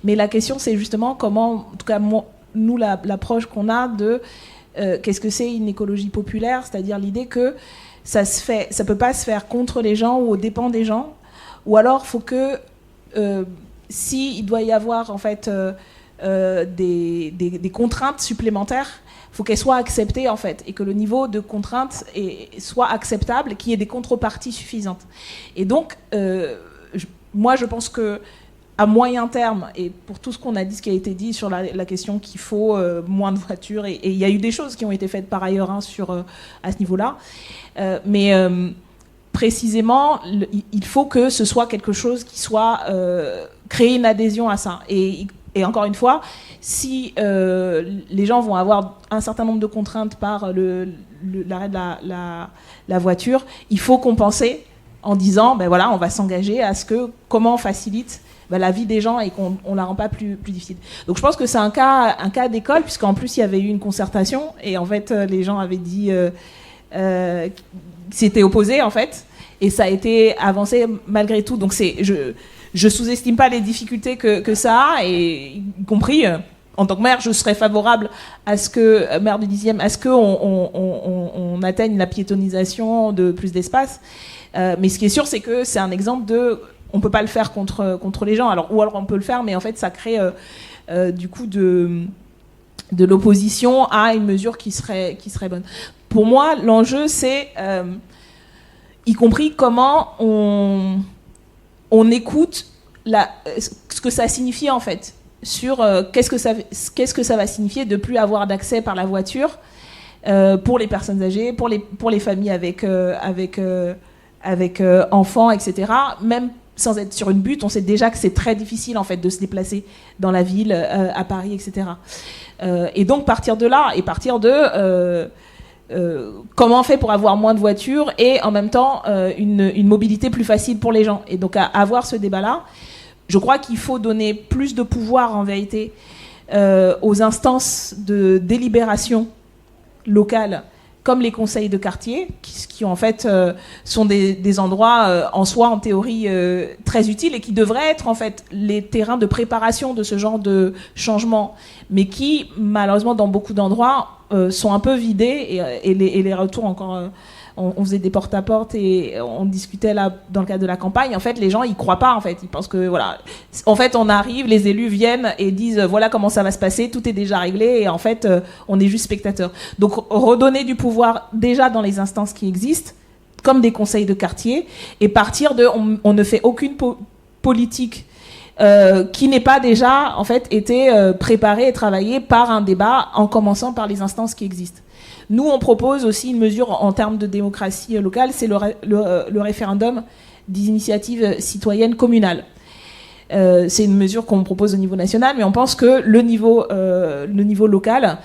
Mais la question, c'est justement comment, en tout cas, nous, l'approche qu'on a de qu'est-ce que c'est une écologie populaire, c'est-à-dire l'idée que ça peut pas se faire contre les gens ou aux dépens des gens, ou alors faut que si il doit y avoir en fait des contraintes supplémentaires, faut qu'elles soient acceptées en fait, et que le niveau de contrainte soit acceptable, qu'il y ait des contreparties suffisantes. Et donc, moi, je pense que à moyen terme, et pour tout ce qu'on a dit, ce qui a été dit sur la question qu'il faut moins de voitures, et il y a eu des choses qui ont été faites par ailleurs à ce niveau-là, mais précisément, il faut que ce soit quelque chose qui soit créer une adhésion à ça. Et encore une fois, si les gens vont avoir un certain nombre de contraintes par l'arrêt de la voiture, il faut compenser en disant, ben voilà, on va s'engager à ce que, comment on facilite la vie des gens et qu'on ne la rend pas plus difficile. Donc je pense que c'est un cas d'école, puisqu'en plus il y avait eu une concertation, et en fait les gens avaient dit c'était opposé en fait, et ça a été avancé malgré tout. Donc je sous-estime pas les difficultés que ça a, et y compris en tant que maire, je serais favorable à ce que, maire du 10e, à ce qu'on atteigne la piétonisation de plus d'espace. Mais ce qui est sûr, c'est que c'est un exemple de, on peut pas le faire contre les gens. Ou alors on peut le faire, mais en fait ça crée du coup de l'opposition à une mesure qui serait bonne. Pour moi, l'enjeu, c'est y compris comment on écoute ce que ça signifie en fait, sur qu'est-ce que ça va signifier de plus avoir d'accès par la voiture pour les personnes âgées, pour les familles avec enfants, etc. Même sans être sur une butte, on sait déjà que c'est très difficile en fait de se déplacer dans la ville, à Paris, etc. Et donc partir de là, et partir de comment on fait pour avoir moins de voitures et en même temps une mobilité plus facile pour les gens. Et donc à avoir ce débat-là, je crois qu'il faut donner plus de pouvoir en vérité aux instances de délibération locales, comme les conseils de quartier, qui en fait sont des endroits en soi, en théorie, très utiles, et qui devraient être en fait les terrains de préparation de ce genre de changement, mais qui, malheureusement, dans beaucoup d'endroits, sont un peu vidés, et les retours encore... on faisait des porte-à-porte et on discutait là dans le cadre de la campagne. En fait, les gens, ils croient pas, en fait. Ils pensent que, voilà. En fait, on arrive, les élus viennent et disent, voilà comment ça va se passer, tout est déjà réglé, et en fait, on est juste spectateurs. Donc, redonner du pouvoir déjà dans les instances qui existent, comme des conseils de quartier, et partir de, on ne fait aucune politique qui n'ait pas déjà, en fait, été préparée et travaillée par un débat, en commençant par les instances qui existent. Nous, on propose aussi une mesure en termes de démocratie locale, c'est le référendum d'initiative citoyenne communale. C'est une mesure qu'on propose au niveau national, mais on pense que le niveau local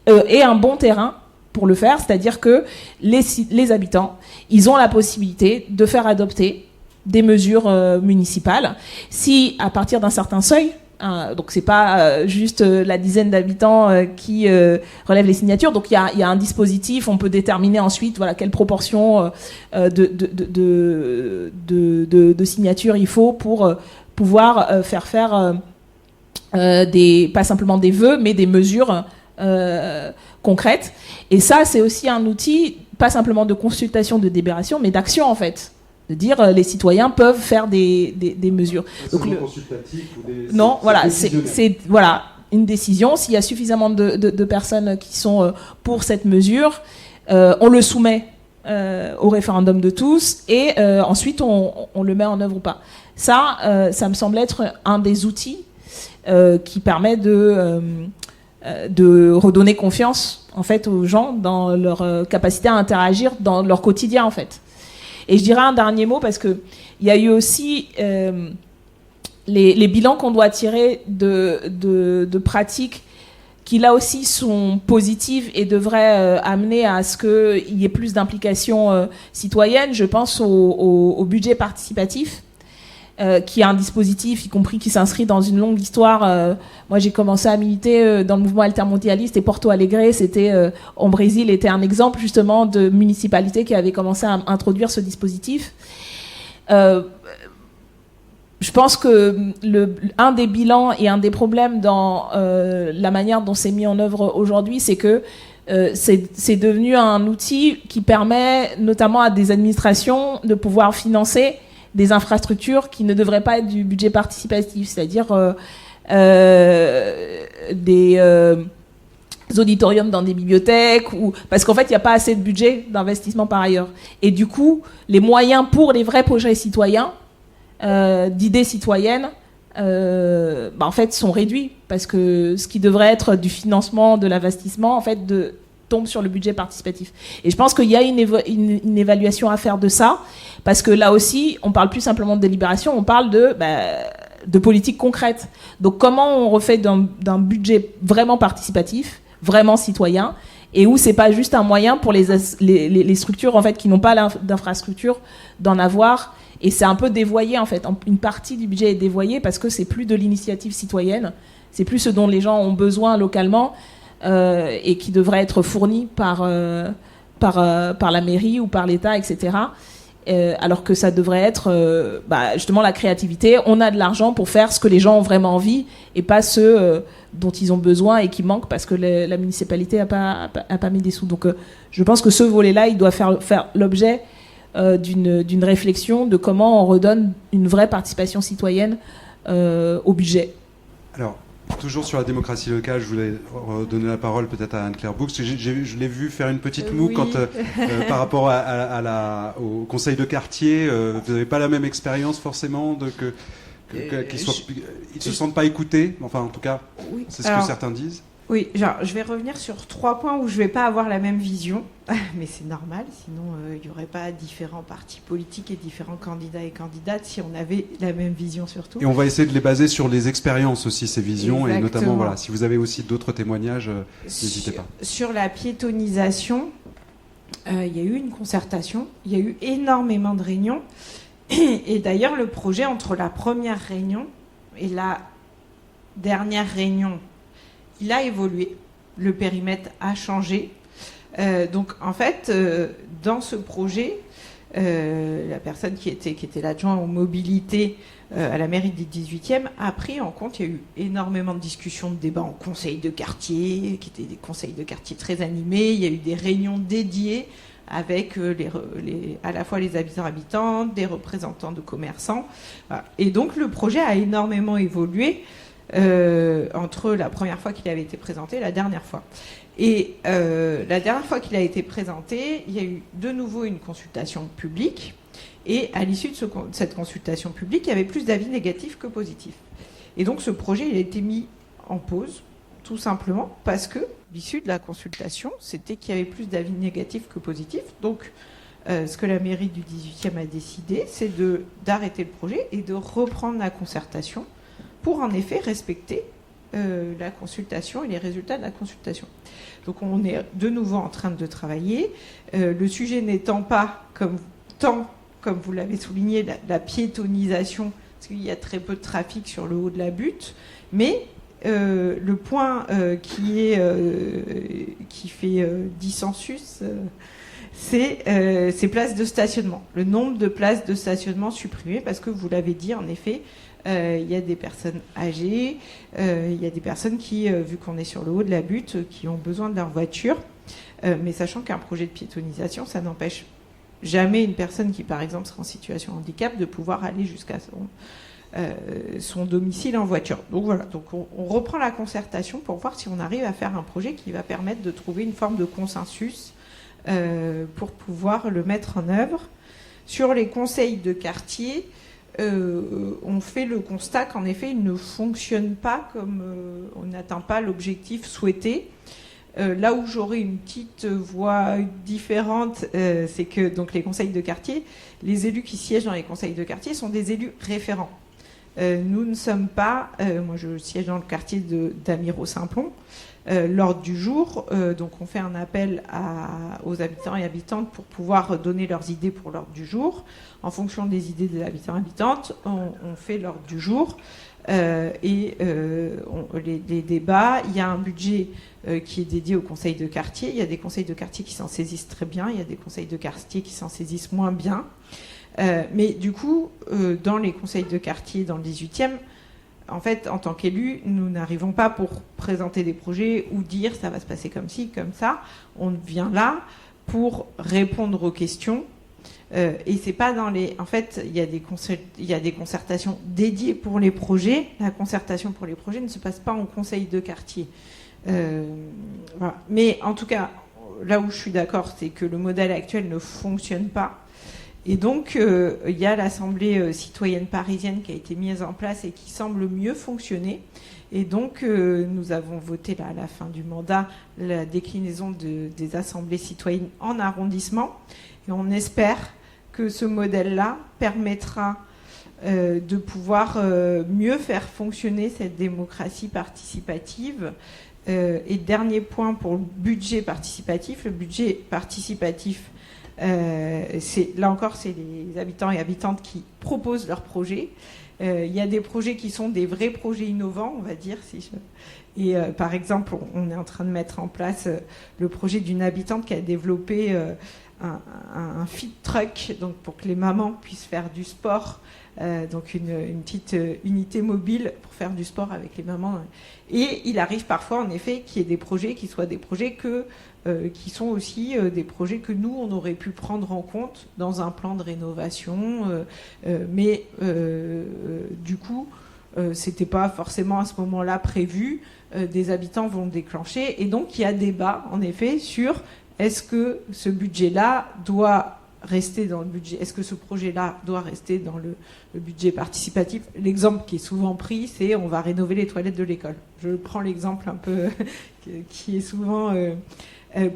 est un bon terrain pour le faire, c'est-à-dire que les habitants, ils ont la possibilité de faire adopter des mesures municipales si, à partir d'un certain seuil, donc c'est pas juste la dizaine d'habitants qui relèvent les signatures. Donc il y a un dispositif, on peut déterminer ensuite voilà quelle proportion de signatures il faut pour pouvoir faire pas simplement des vœux, mais des mesures concrètes. Et ça, c'est aussi un outil pas simplement de consultation, de délibération, mais d'action en fait. De dire les citoyens peuvent faire des mesures. Donc consultatif ou des... Non, voilà, c'est voilà une décision. S'il y a suffisamment de personnes qui sont pour cette mesure, on le soumet au référendum de tous, et ensuite on le met en œuvre ou pas. Ça me semble être un des outils qui permet de redonner confiance en fait aux gens dans leur capacité à interagir dans leur quotidien en fait. Et je dirais un dernier mot parce que il y a eu aussi les bilans qu'on doit tirer de pratiques qui là aussi sont positives et devraient amener à ce qu'il y ait plus d'implication citoyenne. Je pense au budget participatif, qui est un dispositif, y compris qui s'inscrit dans une longue histoire. Moi, j'ai commencé à militer dans le mouvement altermondialiste et Porto Alegre, en Brésil, était un exemple justement de municipalité qui avait commencé à introduire ce dispositif. Je pense que un des bilans et un des problèmes dans la manière dont c'est mis en œuvre aujourd'hui, c'est que c'est devenu un outil qui permet notamment à des administrations de pouvoir financer des infrastructures qui ne devraient pas être du budget participatif, c'est-à-dire des auditoriums dans des bibliothèques, parce qu'en fait, il n'y a pas assez de budget d'investissement par ailleurs. Et du coup, les moyens pour les vrais projets citoyens, d'idées citoyennes, en fait, sont réduits, parce que ce qui devrait être du financement, de l'investissement, en fait, tombe sur le budget participatif. Et je pense qu'il y a une évaluation à faire de ça, parce que là aussi, on parle plus simplement de délibération, on parle de politique concrète. Donc comment on refait d'un budget vraiment participatif, vraiment citoyen, et où c'est pas juste un moyen pour les structures en fait qui n'ont pas d'infrastructure d'en avoir, et c'est un peu dévoyé en fait. Une partie du budget est dévoyée parce que c'est plus de l'initiative citoyenne, c'est plus ce dont les gens ont besoin localement. Et qui devrait être fourni par la mairie ou par l'État, etc. Alors que ça devrait être justement la créativité. On a de l'argent pour faire ce que les gens ont vraiment envie et pas ceux dont ils ont besoin et qui manquent parce que la municipalité a pas mis des sous. Donc je pense que ce volet-là, il doit faire l'objet d'une réflexion de comment on redonne une vraie participation citoyenne au budget. Alors, toujours sur la démocratie locale, je voulais donner la parole peut-être à Anne-Claire Boux. Je l'ai vu faire une petite moue quand, par rapport au conseil de quartier. Vous n'avez pas la même qu'ils ne se sentent pas écoutés. Enfin, en tout cas, c'est ce que certains disent. Oui, je vais revenir sur 3 points où je ne vais pas avoir la même vision, mais c'est normal, sinon il n'y aurait pas différents partis politiques et différents candidats et candidates si on avait la même vision surtout. Et on va essayer de les baser sur les expériences aussi, ces visions. Exactement. Et notamment, voilà, si vous avez aussi d'autres témoignages, n'hésitez pas. Sur la piétonisation, il y a eu une concertation, il y a eu énormément de réunions, et d'ailleurs le projet entre la première réunion et la dernière réunion, il a évolué, le périmètre a changé. Donc en fait, dans ce projet, la personne qui était l'adjoint aux mobilités à la mairie du 18e a pris en compte, il y a eu énormément de discussions, de débats en conseil de quartier, qui étaient des conseils de quartier très animés, il y a eu des réunions dédiées avec à la fois les habitants, des représentants de commerçants. Voilà. Et donc le projet a énormément évolué entre la première fois qu'il avait été présenté et la dernière fois. Et la dernière fois qu'il a été présenté, il y a eu de nouveau une consultation publique, et à l'issue de cette consultation publique, il y avait plus d'avis négatifs que positifs. Et donc ce projet, il a été mis en pause, tout simplement parce que l'issue de la consultation, c'était qu'il y avait plus d'avis négatifs que positifs. Donc ce que la mairie du 18e a décidé, c'est d'arrêter le projet et de reprendre la concertation pour en effet respecter la consultation et les résultats de la consultation. Donc on est de nouveau en train de travailler. Le sujet n'étant pas, comme vous l'avez souligné, la piétonisation, parce qu'il y a très peu de trafic sur le haut de la butte, mais le point qui fait dissensus, c'est ces places de stationnement. Le nombre de places de stationnement supprimées, parce que vous l'avez dit, en effet, il y a des personnes âgées, il y a des personnes qui, vu qu'on est sur le haut de la butte, qui ont besoin de leur voiture. Mais sachant qu'un projet de piétonisation, ça n'empêche jamais une personne qui, par exemple, sera en situation de handicap de pouvoir aller jusqu'à son domicile en voiture. Donc voilà, donc on reprend la concertation pour voir si on arrive à faire un projet qui va permettre de trouver une forme de consensus pour pouvoir le mettre en œuvre. Sur les conseils de quartier, on fait le constat qu'en effet, ils ne fonctionnent pas comme on n'atteint pas l'objectif souhaité. Là où j'aurais une petite voix différente, c'est que donc, les conseils de quartier, les élus qui siègent dans les conseils de quartier sont des élus référents. Nous ne sommes pas, moi je siège dans le quartier d'Amiro-Saint-Plon, l'ordre du jour, donc on fait un appel aux habitants et habitantes pour pouvoir donner leurs idées pour l'ordre du jour. En fonction des idées des habitants et habitantes, on fait l'ordre du jour. Les débats, il y a un budget qui est dédié aux conseils de quartier. Il y a des conseils de quartier qui s'en saisissent très bien, il y a des conseils de quartier qui s'en saisissent moins bien. Mais du coup, dans les conseils de quartier dans le 18e, en fait, en tant qu'élus, nous n'arrivons pas pour présenter des projets ou dire ça va se passer comme ci, comme ça. On vient là pour répondre aux questions. Et c'est pas dans les. En fait, il y a des concertations dédiées pour les projets. La concertation pour les projets ne se passe pas en conseil de quartier. Voilà. Mais en tout cas, là où je suis d'accord, c'est que le modèle actuel ne fonctionne pas. Et donc, il y a l'Assemblée citoyenne parisienne qui a été mise en place et qui semble mieux fonctionner. Et donc, nous avons voté là, à la fin du mandat la déclinaison des assemblées citoyennes en arrondissement. Et on espère que ce modèle-là permettra de pouvoir mieux faire fonctionner cette démocratie participative. Et dernier point pour le budget participatif. Le budget participatif, là encore, c'est les habitants et habitantes qui proposent leurs projets. Il y a des projets qui sont des vrais projets innovants, on va dire. Et par exemple, on est en train de mettre en place le projet d'une habitante qui a développé un feed truck, donc pour que les mamans puissent faire du sport, donc une petite unité mobile pour faire du sport avec les mamans. Et il arrive parfois, en effet, qu'il y ait des projets qui soient des projets qui sont aussi des projets que nous, on aurait pu prendre en compte dans un plan de rénovation, mais du coup, c'était pas forcément à ce moment-là prévu. Des habitants vont le déclencher, et donc il y a débat, en effet, sur est-ce que ce budget-là doit rester dans le budget, est-ce que ce projet-là doit rester dans le budget participatif. L'exemple qui est souvent pris, c'est on va rénover les toilettes de l'école. Je prends l'exemple un peu qui est souvent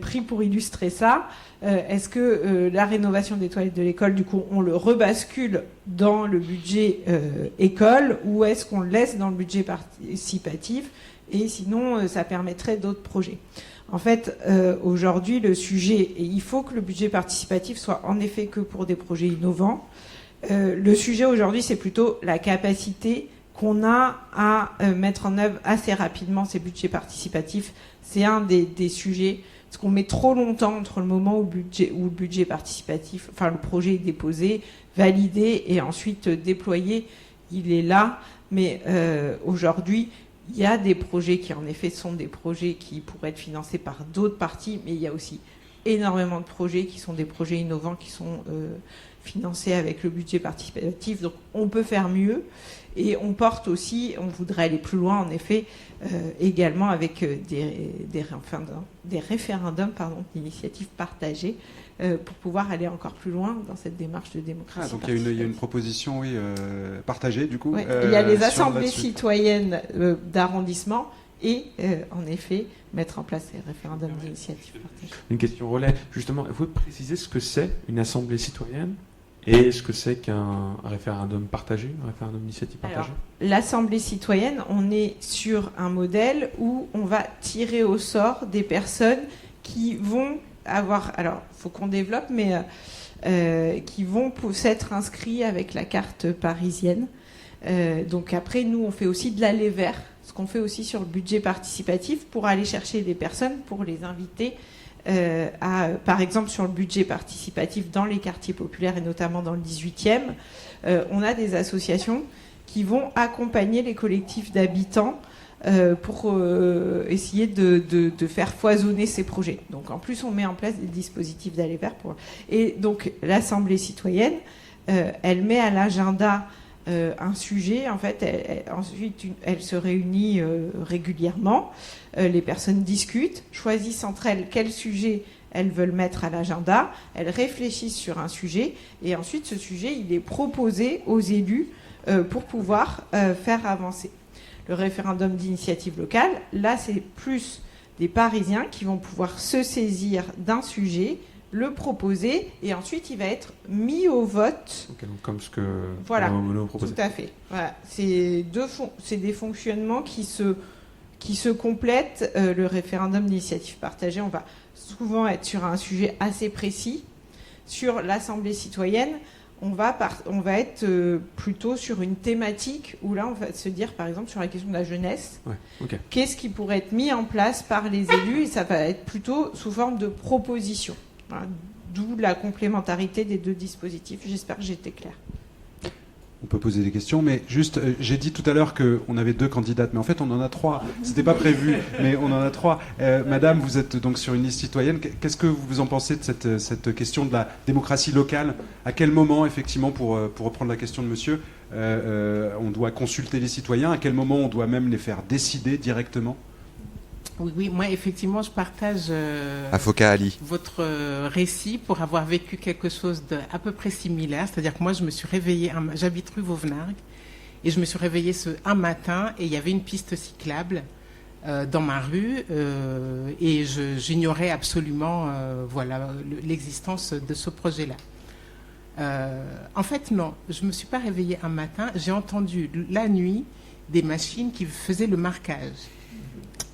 pris pour illustrer ça. Est-ce que la rénovation des toilettes de l'école, du coup, on le rebascule dans le budget école, ou est-ce qu'on le laisse dans le budget participatif, et sinon ça permettrait d'autres projets. En fait, aujourd'hui, le sujet, et il faut que le budget participatif soit en effet que pour des projets innovants. Le sujet aujourd'hui, c'est plutôt la capacité qu'on a à mettre en œuvre assez rapidement ces budgets participatifs. C'est un des sujets, parce qu'on met trop longtemps entre le moment où le budget participatif, enfin le projet est déposé, validé et ensuite déployé. Il est là, mais aujourd'hui, il y a des projets qui, en effet, sont des projets qui pourraient être financés par d'autres parties, mais il y a aussi énormément de projets qui sont des projets innovants qui sont financés avec le budget participatif. Donc, on peut faire mieux. Et on porte aussi, on voudrait aller plus loin, en effet, également avec des référendums d'initiatives partagées pour pouvoir aller encore plus loin dans cette démarche de démocratie. Donc il y a une proposition partagée, du coup. Oui, il y a les assemblées citoyennes d'arrondissement et, en effet, mettre en place ces référendums d'initiatives partagées. Une question relais. Justement, vous pouvez préciser ce que c'est une assemblée citoyenne et ce que c'est qu'un référendum partagé, un référendum d'initiative partagée? Alors, l'Assemblée citoyenne, on est sur un modèle où on va tirer au sort des personnes qui vont avoir... Alors, il faut qu'on développe, mais qui vont s'être inscrits avec la carte parisienne. Donc après, nous, on fait aussi de l'aller vers, ce qu'on fait aussi sur le budget participatif, pour aller chercher des personnes, pour les inviter par exemple, sur le budget participatif dans les quartiers populaires et notamment dans le 18e, on a des associations qui vont accompagner les collectifs d'habitants pour essayer de faire foisonner ces projets. Donc en plus, on met en place des dispositifs d'aller vers. Et donc l'Assemblée citoyenne, elle met à l'agenda un sujet. En fait, ensuite, elle se réunit régulièrement. Les personnes discutent, choisissent entre elles quel sujet elles veulent mettre à l'agenda, elles réfléchissent sur un sujet, et ensuite ce sujet, il est proposé aux élus pour pouvoir faire avancer. Le référendum d'initiative locale, là, c'est plus des Parisiens qui vont pouvoir se saisir d'un sujet, le proposer, et ensuite il va être mis au vote. Okay, donc comme ce que voilà, nous proposait. Tout à fait. Voilà. C'est des fonctionnements qui se complètent. Le référendum d'initiative partagée, on va souvent être sur un sujet assez précis. Sur l'Assemblée citoyenne, on va être plutôt sur une thématique où là, on va se dire, par exemple, sur la question de la jeunesse, qu'est-ce qui pourrait être mis en place par les élus, et ça va être plutôt sous forme de proposition. Voilà. D'où la complémentarité des deux dispositifs. J'espère que j'ai été claire. On peut poser des questions, mais juste, j'ai dit tout à l'heure qu'on avait 2 candidates, mais en fait on en a 3. C'était pas prévu, mais on en a 3. Madame, vous êtes donc sur une liste citoyenne. Qu'est-ce que vous en pensez de cette question de la démocratie locale ? À quel moment, effectivement, pour reprendre la question de monsieur, on doit consulter les citoyens ? À quel moment on doit même les faire décider directement ? Oui, moi effectivement je partage votre récit pour avoir vécu quelque chose d'à peu près similaire. C'est-à-dire que moi je me suis réveillée, j'habite rue Vauvenargues, et je me suis réveillée un matin et il y avait une piste cyclable dans ma rue et j'ignorais absolument l'existence de ce projet-là. En fait non, je ne me suis pas réveillée un matin, j'ai entendu la nuit des machines qui faisaient le marquage.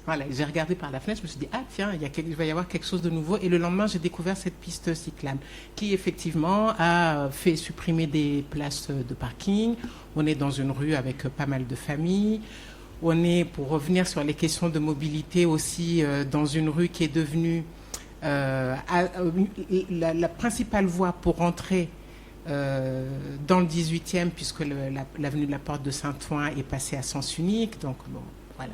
Voilà, j'ai regardé par la fenêtre, je me suis dit, ah tiens, il va y avoir quelque chose de nouveau. Et le lendemain, j'ai découvert cette piste cyclable qui, effectivement, a fait supprimer des places de parking. On est dans une rue avec pas mal de familles. On est, pour revenir sur les questions de mobilité aussi, dans une rue qui est devenue la principale voie pour rentrer dans le 18e, puisque l'avenue de la Porte de Saint-Ouen est passée à sens unique. Donc, bon, voilà.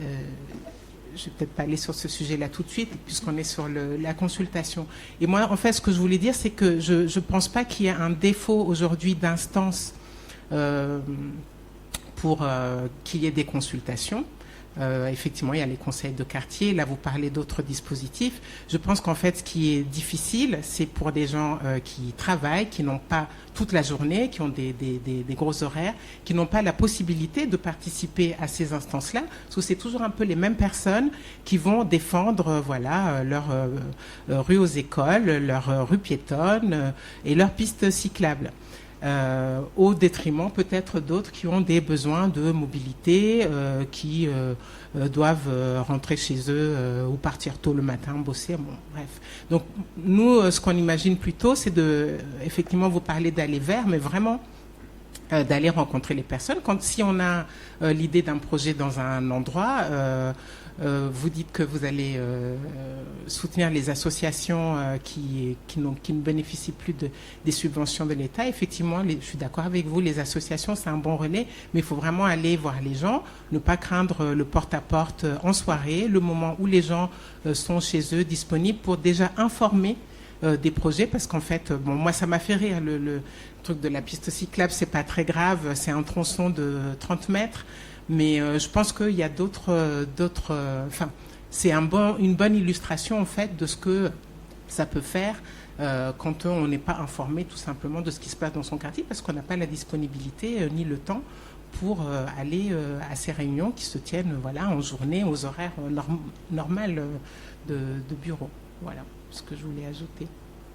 Je ne vais peut-être pas aller sur ce sujet-là tout de suite, puisqu'on est sur la consultation. Et moi, en fait, ce que je voulais dire, c'est que je ne pense pas qu'il y ait un défaut aujourd'hui d'instance pour qu'il y ait des consultations. Effectivement, il y a les conseils de quartier. Là, vous parlez d'autres dispositifs. Je pense qu'en fait, ce qui est difficile, c'est pour des gens qui travaillent, qui n'ont pas toute la journée, qui ont des gros horaires, qui n'ont pas la possibilité de participer à ces instances-là, parce que c'est toujours un peu les mêmes personnes qui vont défendre leur rue aux écoles, leur rue piétonne et leur piste cyclable. Au détriment peut-être d'autres qui ont des besoins de mobilité, qui doivent rentrer chez eux ou partir tôt le matin, bosser, bon, bref. Donc nous, ce qu'on imagine plutôt, c'est effectivement, vous parlez d'aller vers, mais vraiment d'aller rencontrer les personnes. Si on a l'idée d'un projet dans un endroit, vous dites que vous allez soutenir les associations qui ne bénéficient plus des subventions de l'État. Effectivement, je suis d'accord avec vous, les associations, c'est un bon relais, mais il faut vraiment aller voir les gens, ne pas craindre le porte-à-porte en soirée, le moment où les gens sont chez eux, disponibles pour déjà informer des projets, parce qu'en fait, bon, moi ça m'a fait rire, le truc de la piste cyclable, c'est pas très grave, c'est un tronçon de 30 mètres, mais je pense qu'il y a enfin, c'est une bonne illustration en fait de ce que ça peut faire quand on n'est pas informé tout simplement de ce qui se passe dans son quartier, parce qu'on n'a pas la disponibilité ni le temps pour aller à ces réunions qui se tiennent en journée, aux horaires normales de bureau. Voilà ce que je voulais ajouter.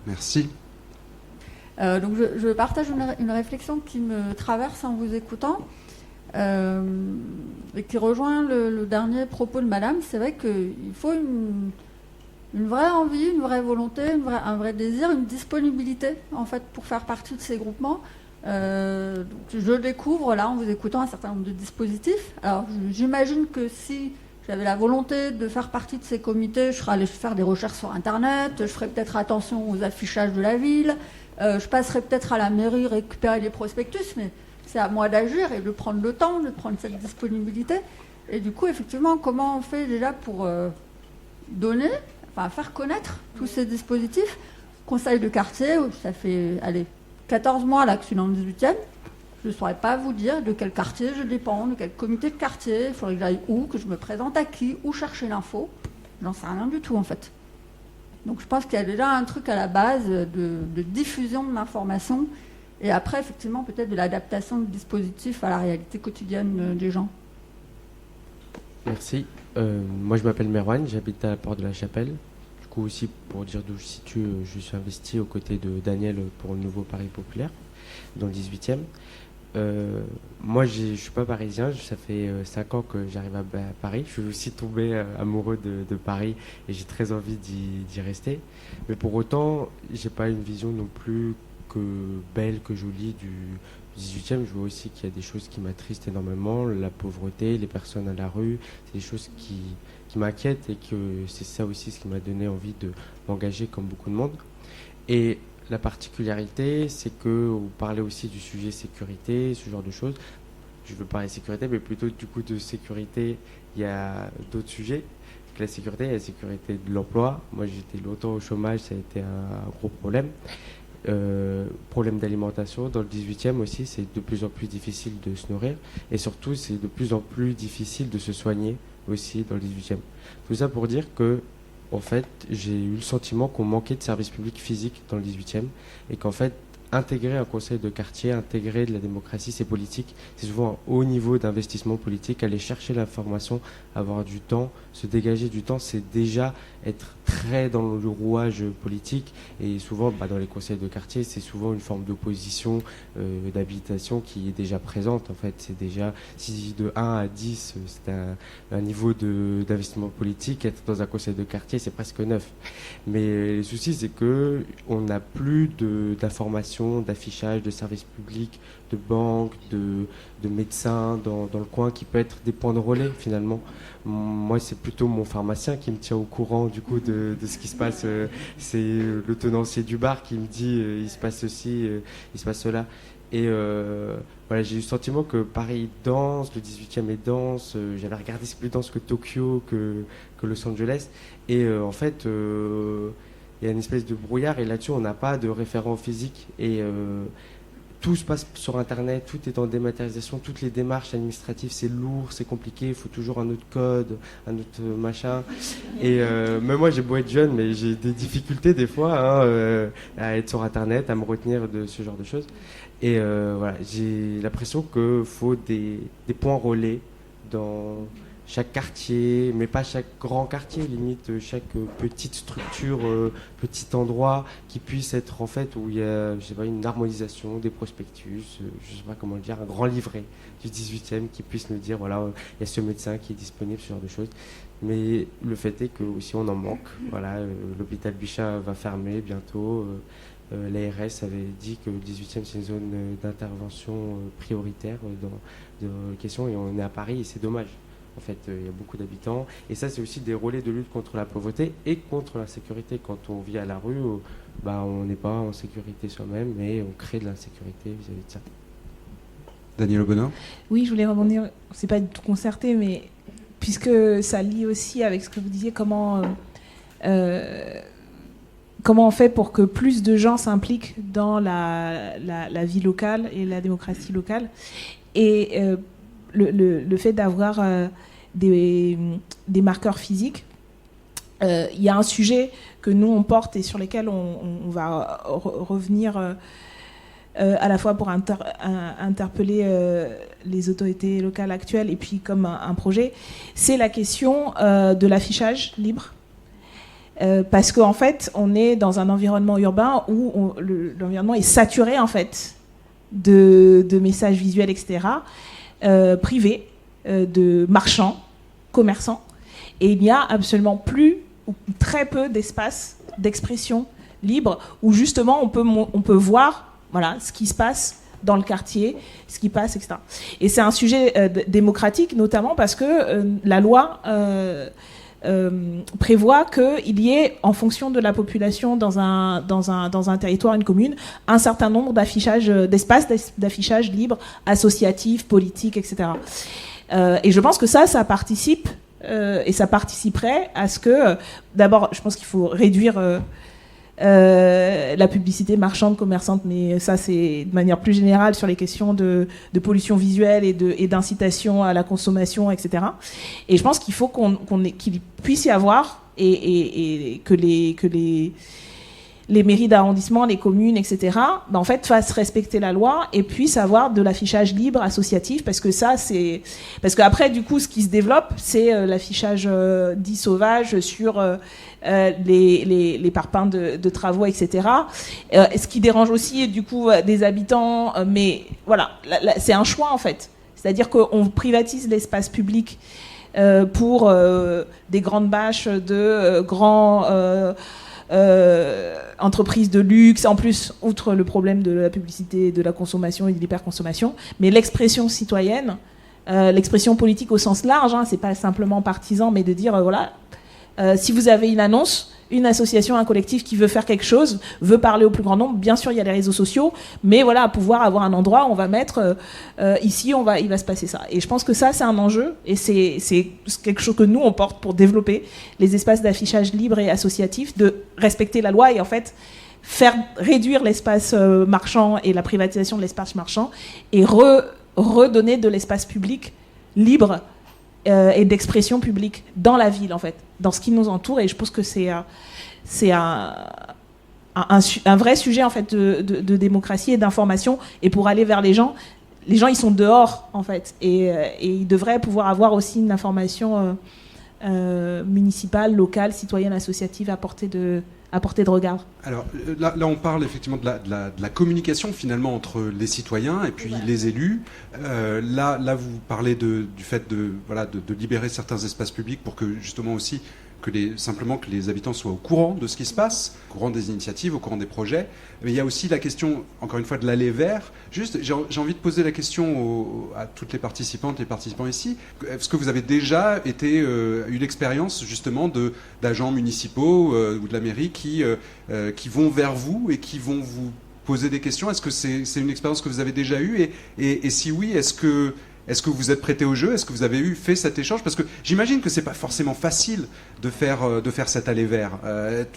Merci. Donc je partage une réflexion qui me traverse en vous écoutant et qui rejoint le dernier propos de Madame. C'est vrai qu'il faut une vraie envie, une vraie volonté, un vrai désir, une disponibilité en fait pour faire partie de ces groupements. Je découvre là en vous écoutant un certain nombre de dispositifs. Alors j'imagine que si j'avais la volonté de faire partie de ces comités, je serais allée faire des recherches sur Internet, je ferais peut-être attention aux affichages de la ville, je passerais peut-être à la mairie récupérer les prospectus, mais c'est à moi d'agir et de prendre le temps, de prendre cette disponibilité. Et du coup, effectivement, comment on fait déjà pour faire connaître tous ces dispositifs ? Conseil de quartier, ça fait 14 mois là, que je suis dans le 18e. Je ne saurais pas vous dire de quel quartier je dépends, de quel comité de quartier, il faudrait que j'aille où, que je me présente à qui, où chercher l'info. J'en sais rien du tout en fait. Donc je pense qu'il y a déjà un truc à la base de diffusion de l'information, et après, effectivement, peut-être de l'adaptation du dispositif à la réalité quotidienne des gens. Merci. Moi, je m'appelle Merwan, j'habite à la Porte de la Chapelle. Du coup, aussi, pour dire d'où je situe, je suis investi aux côtés de Daniel pour le nouveau Paris populaire, dans le 18e. Moi, je ne suis pas parisien, ça fait 5 ans que j'arrive à Paris. Je suis aussi tombé amoureux de Paris et j'ai très envie d'y rester. Mais pour autant, je n'ai pas une vision non plus que belle, que jolie du 18e. Je vois aussi qu'il y a des choses qui m'attristent énormément, la pauvreté, les personnes à la rue, c'est des choses qui m'inquiètent, et que c'est ça aussi ce qui m'a donné envie de m'engager comme beaucoup de monde. Et la particularité, c'est que vous parlez aussi du sujet sécurité, ce genre de choses. Je veux parler sécurité, mais plutôt du coup de sécurité, il y a d'autres sujets. La sécurité, il y a la sécurité de l'emploi. Moi, j'étais longtemps au chômage, ça a été un gros problème. Problème d'alimentation. Dans le 18e aussi, c'est de plus en plus difficile de se nourrir. Et surtout, c'est de plus en plus difficile de se soigner aussi dans le 18e. Tout ça pour dire que, en fait, j'ai eu le sentiment qu'on manquait de services publics physiques dans le 18e, et qu'en fait, intégrer un conseil de quartier, intégrer de la démocratie, c'est politique. C'est souvent un haut niveau d'investissement politique. Aller chercher l'information, avoir du temps, se dégager du temps, c'est déjà être très dans le rouage politique. Et souvent, dans les conseils de quartier, c'est souvent une forme d'opposition, d'habitation qui est déjà présente. En fait, c'est déjà, si de 1 à 10, c'est un niveau d'investissement politique, être dans un conseil de quartier, c'est presque 9. Mais le souci, c'est qu'on n'a plus d'informations, d'affichage, de services publics, de banques, de médecins dans le coin, qui peut être des points de relais finalement. Moi, c'est plutôt mon pharmacien qui me tient au courant du coup de ce qui se passe. C'est le tenancier du bar qui me dit il se passe ceci, il se passe cela. Et voilà, j'ai eu le sentiment que Paris danse, le 18e est dense. J'avais regardé, c'est plus dense que Tokyo, que Los Angeles. Et en fait, il y a une espèce de brouillard, et là-dessus, on n'a pas de référent physique. Et tout se passe sur Internet, tout est en dématérialisation, toutes les démarches administratives, c'est lourd, c'est compliqué, il faut toujours un autre code, un autre machin. Et même moi, j'ai beau être jeune, mais j'ai des difficultés des fois à être sur Internet, à me retenir de ce genre de choses. Et voilà, j'ai l'impression qu'il faut des points relais dans chaque quartier, mais pas chaque grand quartier, limite chaque petite structure, petit endroit qui puisse être en fait où il y a, je sais pas, une harmonisation des prospectus, je sais pas comment le dire, un grand livret du 18e qui puisse nous dire voilà, il y a ce médecin qui est disponible, ce genre de choses. Mais le fait est que aussi on en manque. Voilà, l'hôpital Bichat va fermer bientôt. L'ARS avait dit que le 18e c'est une zone d'intervention prioritaire dans la question, et on est à Paris et c'est dommage. En fait, il y a beaucoup d'habitants. Et ça, c'est aussi des relais de lutte contre la pauvreté et contre l'insécurité. Quand on vit à la rue, on n'est pas en sécurité soi-même, mais on crée de l'insécurité vis-à-vis de ça. Daniel Obono ? Oui, je voulais rebondir. C'est pas du tout concerté, mais puisque ça lie aussi avec ce que vous disiez, comment on fait pour que plus de gens s'impliquent dans la vie locale et la démocratie locale. Et le fait d'avoir des marqueurs physiques, il y a un sujet que nous on porte et sur lesquels on va revenir à la fois pour interpeller les autorités locales actuelles et puis comme un projet, c'est la question de l'affichage libre. Parce qu'en fait, on est dans un environnement urbain où l'environnement est saturé en fait de messages visuels, etc., privés, de marchands, commerçants, et il n'y a absolument plus ou très peu d'espace d'expression libre où justement on peut voir ce qui se passe dans le quartier, ce qui passe, etc. Et c'est un sujet démocratique, notamment parce que la loi prévoit qu'il y ait, en fonction de la population dans un territoire, une commune, un certain nombre d'espaces d'affichage libre, associatifs, politiques, etc. Et je pense que ça participe, et ça participerait à ce que, d'abord, je pense qu'il faut réduire la publicité marchande, commerçante, mais ça c'est de manière plus générale sur les questions de pollution visuelle et d'incitation à la consommation, etc. Et je pense qu'il faut qu'il puisse y avoir et que les mairies d'arrondissement, les communes, etc., en fait, fassent respecter la loi et puissent avoir de l'affichage libre associatif, parce qu'après, du coup, ce qui se développe, c'est l'affichage dit sauvage sur les parpaings de travaux, etc. Ce qui dérange aussi, du coup, des habitants, mais voilà, c'est un choix, en fait. C'est-à-dire qu'on privatise l'espace public pour des grandes bâches de grands... entreprises de luxe, en plus, outre le problème de la publicité, de la consommation et de l'hyperconsommation, mais l'expression citoyenne, l'expression politique au sens large, c'est pas simplement partisan, mais de dire, voilà, si vous avez une annonce, une association, un collectif qui veut faire quelque chose, veut parler au plus grand nombre, bien sûr il y a les réseaux sociaux, mais voilà, pouvoir avoir un endroit où on va mettre ici, il va se passer ça. Et je pense que ça, c'est un enjeu, et c'est quelque chose que nous, on porte pour développer les espaces d'affichage libre et associatif, de respecter la loi et en fait faire réduire l'espace marchand et la privatisation de l'espace marchand et redonner de l'espace public libre et d'expression publique dans la ville, en fait, dans ce qui nous entoure. Et je pense que c'est un vrai sujet, en fait, de démocratie et d'information. Et pour aller vers les gens, ils sont dehors, en fait. Et ils devraient pouvoir avoir aussi une information municipale, locale, citoyenne, associative à portée de regard. Alors là, on parle effectivement de la communication finalement entre les citoyens et puis les élus. Là, vous parlez du fait de libérer certains espaces publics pour que justement aussi simplement que les habitants soient au courant de ce qui se passe, au courant des initiatives, au courant des projets. Mais il y a aussi la question, encore une fois, de l'aller vers. Juste, j'ai envie de poser la question à toutes les participantes, les participants ici. Est-ce que vous avez déjà eu l'expérience justement d'agents municipaux ou de la mairie qui vont vers vous et qui vont vous poser des questions? Est-ce que c'est une expérience que vous avez déjà eue et si oui, est-ce que vous êtes prêté au jeu? Est-ce que vous avez fait cet échange? Parce que j'imagine que c'est pas forcément facile de faire cet aller vers.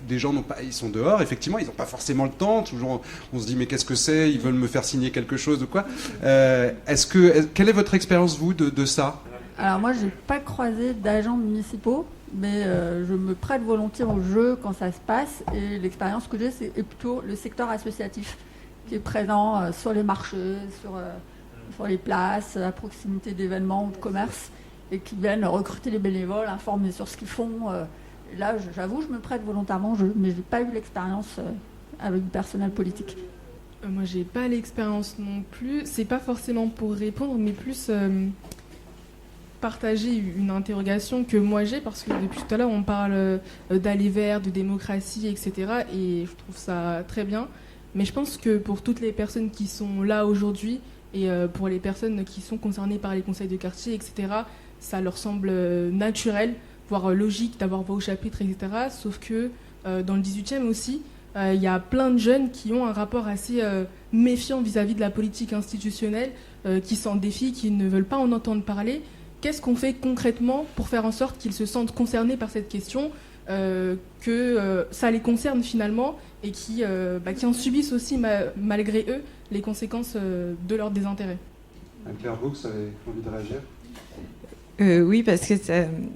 Des gens ils sont dehors, effectivement, ils n'ont pas forcément le temps. Toujours, on se dit mais qu'est-ce que c'est? Ils veulent me faire signer quelque chose ou quoi? Quelle est votre expérience vous de ça? Alors moi, j'ai pas croisé d'agents municipaux, mais je me prête volontiers au jeu quand ça se passe. Et l'expérience que j'ai, c'est plutôt le secteur associatif qui est présent sur les marchés, sur les places, à proximité d'événements ou de commerce, et qui viennent recruter les bénévoles, informer sur ce qu'ils font. Là, j'avoue, je me prête volontairement, mais je n'ai pas eu l'expérience avec du personnel politique. Moi, j'ai pas l'expérience non plus. C'est pas forcément pour répondre, mais plus partager une interrogation que moi j'ai, parce que depuis tout à l'heure, on parle d'aller vers, de démocratie, etc. Et je trouve ça très bien. Mais je pense que pour toutes les personnes qui sont là aujourd'hui, et pour les personnes qui sont concernées par les conseils de quartier, etc., ça leur semble naturel, voire logique d'avoir voix au chapitre, etc. Sauf que dans le 18e aussi, il y a plein de jeunes qui ont un rapport assez méfiant vis-à-vis de la politique institutionnelle, qui s'en défient, qui ne veulent pas en entendre parler. Qu'est-ce qu'on fait concrètement pour faire en sorte qu'ils se sentent concernés par cette question, que ça les concerne finalement, et qui en subissent aussi malgré eux les conséquences de leur désintérêt? Claire Brooks, vous avez envie de réagir? Oui, parce que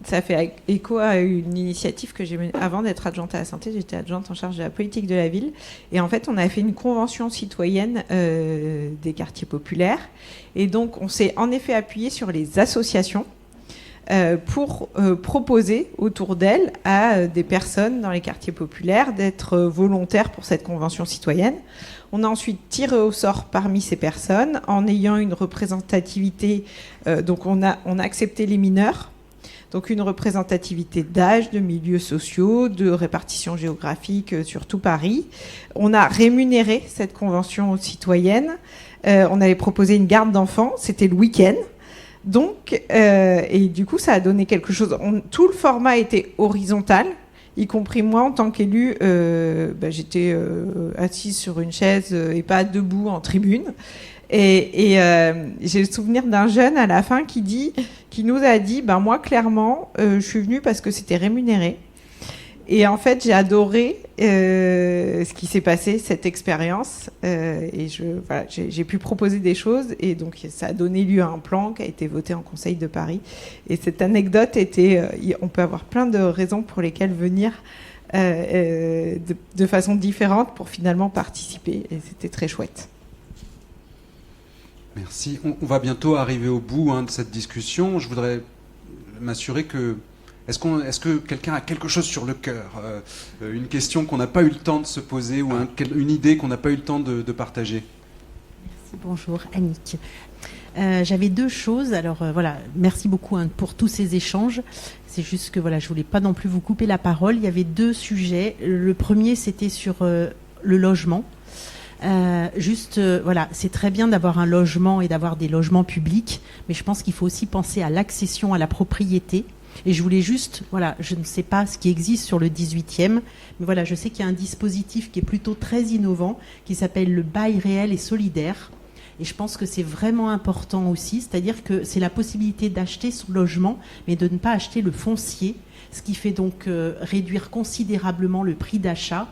ça fait écho à une initiative que j'ai menée avant d'être adjointe à la santé. J'étais adjointe en charge de la politique de la ville. Et en fait, on a fait une convention citoyenne des quartiers populaires. Et donc, on s'est en effet appuyé sur les associations pour proposer autour d'elles à des personnes dans les quartiers populaires d'être volontaires pour cette convention citoyenne. On a ensuite tiré au sort parmi ces personnes en ayant une représentativité. Donc on a accepté les mineurs, donc une représentativité d'âge, de milieux sociaux, de répartition géographique sur tout Paris. On a rémunéré cette convention citoyenne. On avait proposé une garde d'enfants, c'était le week-end. Donc, et du coup, ça a donné quelque chose. Tout le format était horizontal, y compris moi en tant qu'élue. J'étais assise sur une chaise et pas debout en tribune. Et j'ai le souvenir d'un jeune à la fin qui nous a dit, moi clairement, je suis venue parce que c'était rémunéré. Et en fait, j'ai adoré ce qui s'est passé, cette expérience. Et j'ai pu proposer des choses. Et donc, ça a donné lieu à un plan qui a été voté en Conseil de Paris. Et cette anecdote était... on peut avoir plein de raisons pour lesquelles venir de façon différente pour finalement participer. Et c'était très chouette. Merci. On va bientôt arriver au bout de cette discussion. Je voudrais m'assurer que... Est-ce que quelqu'un a quelque chose sur le cœur, une question qu'on n'a pas eu le temps de se poser ou une idée qu'on n'a pas eu le temps de partager? Merci, bonjour, Annick. J'avais deux choses. Alors voilà, merci beaucoup pour tous ces échanges. C'est juste que voilà, je voulais pas non plus vous couper la parole. Il y avait deux sujets. Le premier, c'était sur le logement. Voilà, c'est très bien d'avoir un logement et d'avoir des logements publics, mais je pense qu'il faut aussi penser à l'accession à la propriété. Et je voulais juste, voilà, je ne sais pas ce qui existe sur le 18e, mais voilà, je sais qu'il y a un dispositif qui est plutôt très innovant, qui s'appelle le bail réel et solidaire. Et je pense que c'est vraiment important aussi, c'est-à-dire que c'est la possibilité d'acheter son logement, mais de ne pas acheter le foncier, ce qui fait donc réduire considérablement le prix d'achat.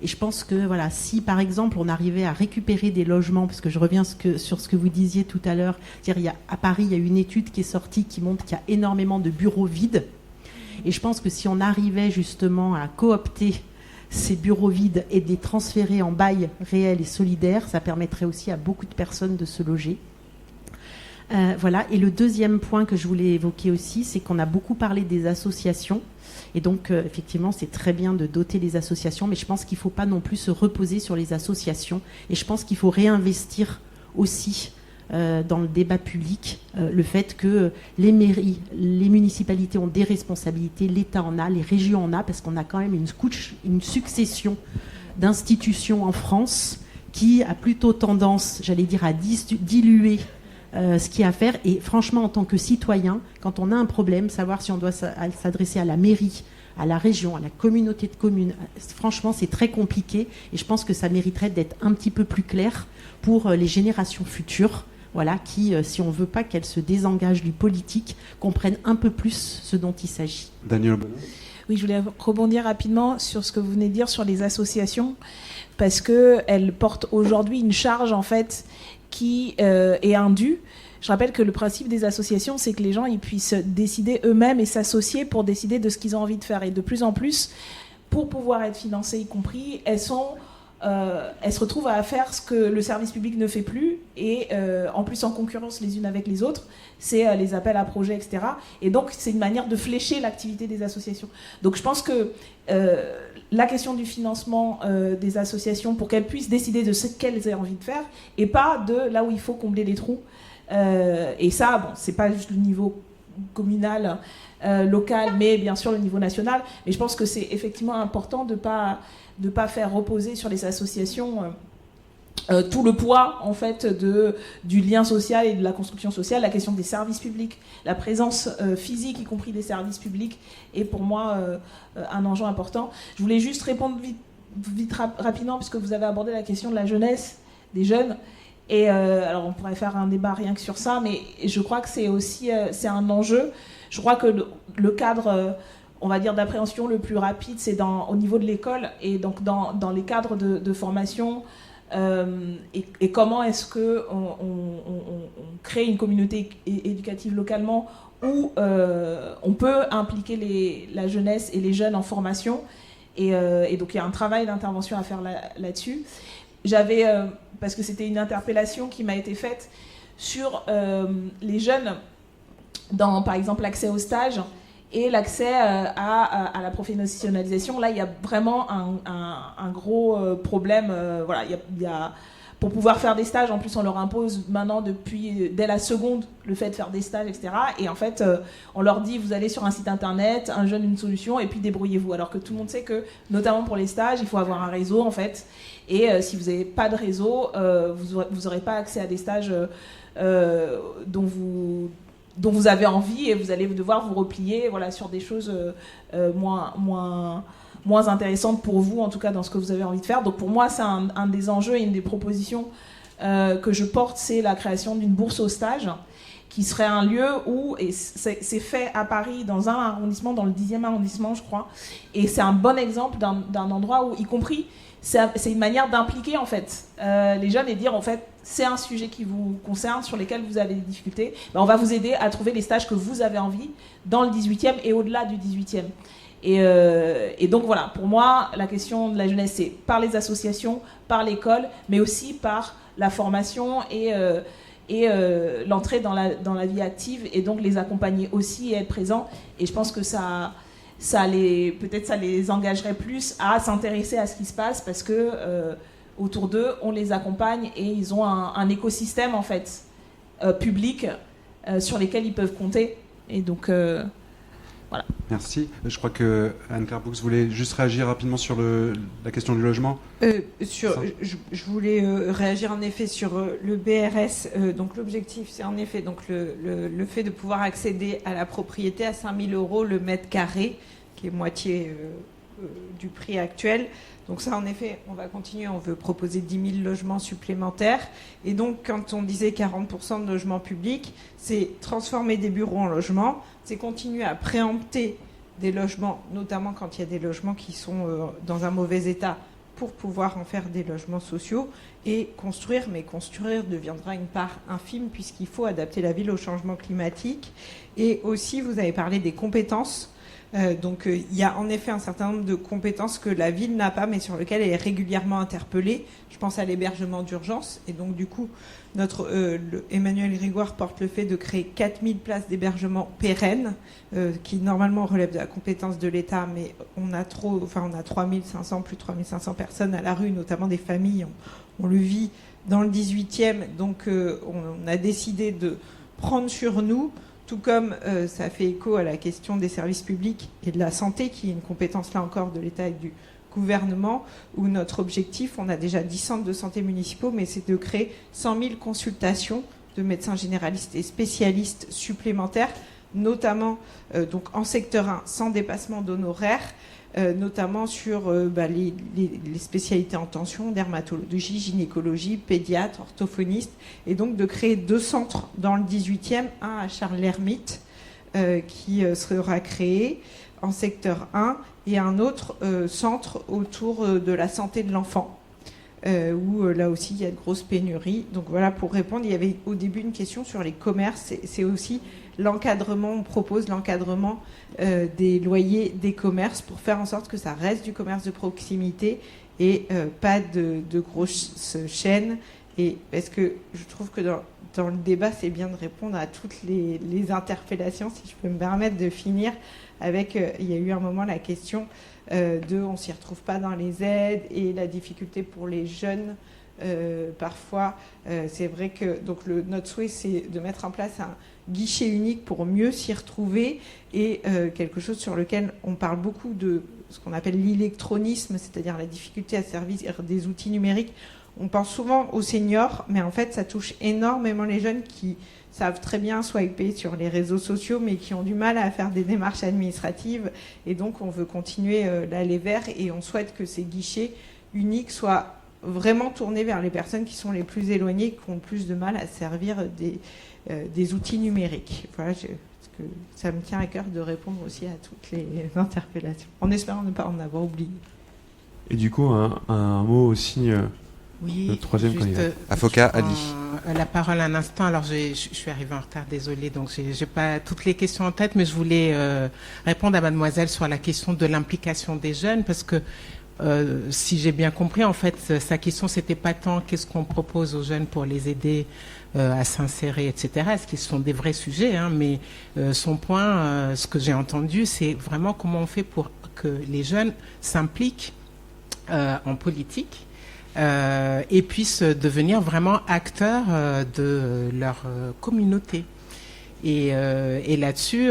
Et je pense que voilà, si par exemple on arrivait à récupérer des logements, parce que je reviens sur ce que vous disiez tout à l'heure, c'est-à-dire à Paris, il y a une étude qui est sortie qui montre qu'il y a énormément de bureaux vides. Et je pense que si on arrivait justement à coopter ces bureaux vides et de les transférer en bail réel et solidaire, ça permettrait aussi à beaucoup de personnes de se loger. Voilà. Et le deuxième point que je voulais évoquer aussi, c'est qu'on a beaucoup parlé des associations. Et donc, effectivement, c'est très bien de doter les associations, mais je pense qu'il ne faut pas non plus se reposer sur les associations. Et je pense qu'il faut réinvestir aussi dans le débat public le fait que les mairies, les municipalités ont des responsabilités, l'État en a, les régions en a, parce qu'on a quand même une succession d'institutions en France qui a plutôt tendance, j'allais dire, à diluer ce qu'il y a à faire. Et franchement, en tant que citoyen, quand on a un problème, savoir si on doit s'adresser à la mairie, à la région, à la communauté de communes, franchement, c'est très compliqué. Et je pense que ça mériterait d'être un petit peu plus clair pour les générations futures, voilà, qui, si on ne veut pas qu'elles se désengagent du politique, comprennent un peu plus ce dont il s'agit. Daniel Obono. Oui, je voulais rebondir rapidement sur ce que vous venez de dire sur les associations, parce qu'elles portent aujourd'hui une charge, en fait, qui est indue. Je rappelle que le principe des associations, c'est que les gens ils puissent décider eux-mêmes et s'associer pour décider de ce qu'ils ont envie de faire. Et de plus en plus, pour pouvoir être financées y compris, elles se retrouvent à faire ce que le service public ne fait plus, et en plus en concurrence les unes avec les autres, c'est les appels à projets, etc. Et donc c'est une manière de flécher l'activité des associations. Donc je pense que la question du financement des associations, pour qu'elles puissent décider de ce qu'elles aient envie de faire, et pas de là où il faut combler les trous. Et ça, bon, c'est pas juste le niveau communal, local, mais bien sûr le niveau national. Mais je pense que c'est effectivement important de pas faire reposer sur les associations tout le poids en fait du lien social et de la construction sociale. La question des services publics, la présence physique, y compris des services publics, est pour moi un enjeu important. Je voulais juste répondre vite rapidement, puisque vous avez abordé la question de la jeunesse, des jeunes. Et alors on pourrait faire un débat rien que sur ça, mais je crois que c'est aussi c'est un enjeu. Je crois que le cadre, on va dire, d'appréhension le plus rapide, c'est au niveau de l'école, et donc dans les cadres de formation. Et comment est-ce que on crée une communauté éducative localement où on peut impliquer la jeunesse et les jeunes en formation, et donc il y a un travail d'intervention à faire là-dessus. J'avais, parce que c'était une interpellation qui m'a été faite sur les jeunes dans, par exemple, l'accès au stage et l'accès à la professionnalisation. Là, il y a vraiment un gros problème. Voilà, il y a, pour pouvoir faire des stages, en plus, on leur impose maintenant, dès la seconde, le fait de faire des stages, etc. Et en fait, on leur dit, vous allez sur un site internet, un jeune, une solution, et puis débrouillez-vous. Alors que tout le monde sait que, notamment pour les stages, il faut avoir un réseau, en fait. Et si vous n'avez pas de réseau, vous n'aurez pas accès à des stages dont vous avez envie, et vous allez devoir vous replier, voilà, sur des choses moins intéressantes pour vous, en tout cas dans ce que vous avez envie de faire. Donc pour moi, c'est un des enjeux et une des propositions que je porte, c'est la création d'une bourse au stage. qui serait un lieu où, et c'est fait à Paris, dans un arrondissement, dans le 10e arrondissement, je crois, et c'est un bon exemple d'un endroit où, y compris, c'est une manière d'impliquer en fait les jeunes et dire en fait c'est un sujet qui vous concerne, sur lequel vous avez des difficultés, on va vous aider à trouver les stages que vous avez envie dans le 18e et au-delà du 18e. Et donc voilà, pour moi, la question de la jeunesse, c'est par les associations, par l'école, mais aussi par la formation et l'entrée dans la vie active, et donc les accompagner aussi et être présents. Et je pense que peut-être ça les engagerait plus à s'intéresser à ce qui se passe, parce que autour d'eux, on les accompagne et ils ont un écosystème en fait public sur lesquels ils peuvent compter. Et donc voilà. Merci. Je crois que Anne-Claire Boux voulait juste réagir rapidement sur la question du logement. Je voulais réagir en effet sur le BRS. Donc l'objectif, c'est en effet donc le fait de pouvoir accéder à la propriété à 5 000 € le mètre carré, qui est moitié du prix actuel. Donc ça, en effet, on va continuer. On veut proposer 10 000 logements supplémentaires. Et donc, quand on disait 40% de logements publics, c'est transformer des bureaux en logements, c'est continuer à préempter des logements, notamment quand il y a des logements qui sont dans un mauvais état, pour pouvoir en faire des logements sociaux, et construire, mais construire deviendra une part infime, puisqu'il faut adapter la ville au changement climatique. Et aussi, vous avez parlé des compétences. Donc il y a en effet un certain nombre de compétences que la ville n'a pas, mais sur lesquelles elle est régulièrement interpellée. Je pense à l'hébergement d'urgence, et donc du coup Emmanuel Grégoire porte le fait de créer 4000 places d'hébergement pérennes, qui normalement relèvent de la compétence de l'État, mais on a 3500, plus de 3500 personnes à la rue, notamment des familles. On le vit dans le 18e, donc on a décidé de prendre sur nous. Tout comme ça fait écho à la question des services publics et de la santé, qui est une compétence, là encore, de l'État et du gouvernement, où notre objectif, on a déjà 10 centres de santé municipaux, mais c'est de créer 100 000 consultations de médecins généralistes et spécialistes supplémentaires, notamment donc en secteur 1, sans dépassement d'honoraires, notamment sur les spécialités en tension, dermatologie, gynécologie, pédiatre, orthophoniste, et donc de créer 2 centres dans le 18e, un à Charles-l'Hermite qui sera créé en secteur 1, et un autre centre autour de la santé de l'enfant, où là aussi il y a de grosses pénuries. Donc voilà, pour répondre, il y avait au début une question sur les commerces, c'est aussi l'encadrement, on propose l'encadrement des loyers des commerces, pour faire en sorte que ça reste du commerce de proximité et pas de grosses chaînes. Et parce que je trouve que dans le débat, c'est bien de répondre à toutes les interpellations. Si je peux me permettre de finir avec, il y a eu un moment la question on s'y retrouve pas dans les aides, et la difficulté pour les jeunes. Parfois, c'est vrai que donc notre souhait, c'est de mettre en place un guichet unique pour mieux s'y retrouver, et quelque chose sur lequel on parle beaucoup de ce qu'on appelle l'électronisme, c'est-à-dire la difficulté à servir des outils numériques. On pense souvent aux seniors, mais en fait, ça touche énormément les jeunes qui savent très bien swiper sur les réseaux sociaux, mais qui ont du mal à faire des démarches administratives. Et donc, on veut continuer l'aller vers, et on souhaite que ces guichets uniques soient vraiment tournés vers les personnes qui sont les plus éloignées, qui ont le plus de mal à servir des outils numériques. Voilà, parce que ça me tient à cœur de répondre aussi à toutes les interpellations, en espérant ne pas en avoir oublié. Et du coup, un mot aussi... Oui, le troisième candidat. Avocat Ali. La parole un instant. Alors, je suis arrivée en retard, désolée, donc j'ai pas toutes les questions en tête, mais je voulais répondre à mademoiselle sur la question de l'implication des jeunes, parce que si j'ai bien compris, en fait, sa question, c'était pas tant qu'est-ce qu'on propose aux jeunes pour les aider à s'insérer, etc. Ce qui sont des vrais sujets, hein, mais son point, ce que j'ai entendu, c'est vraiment comment on fait pour que les jeunes s'impliquent en politique, et puissent devenir vraiment acteurs de leur communauté. Et là-dessus,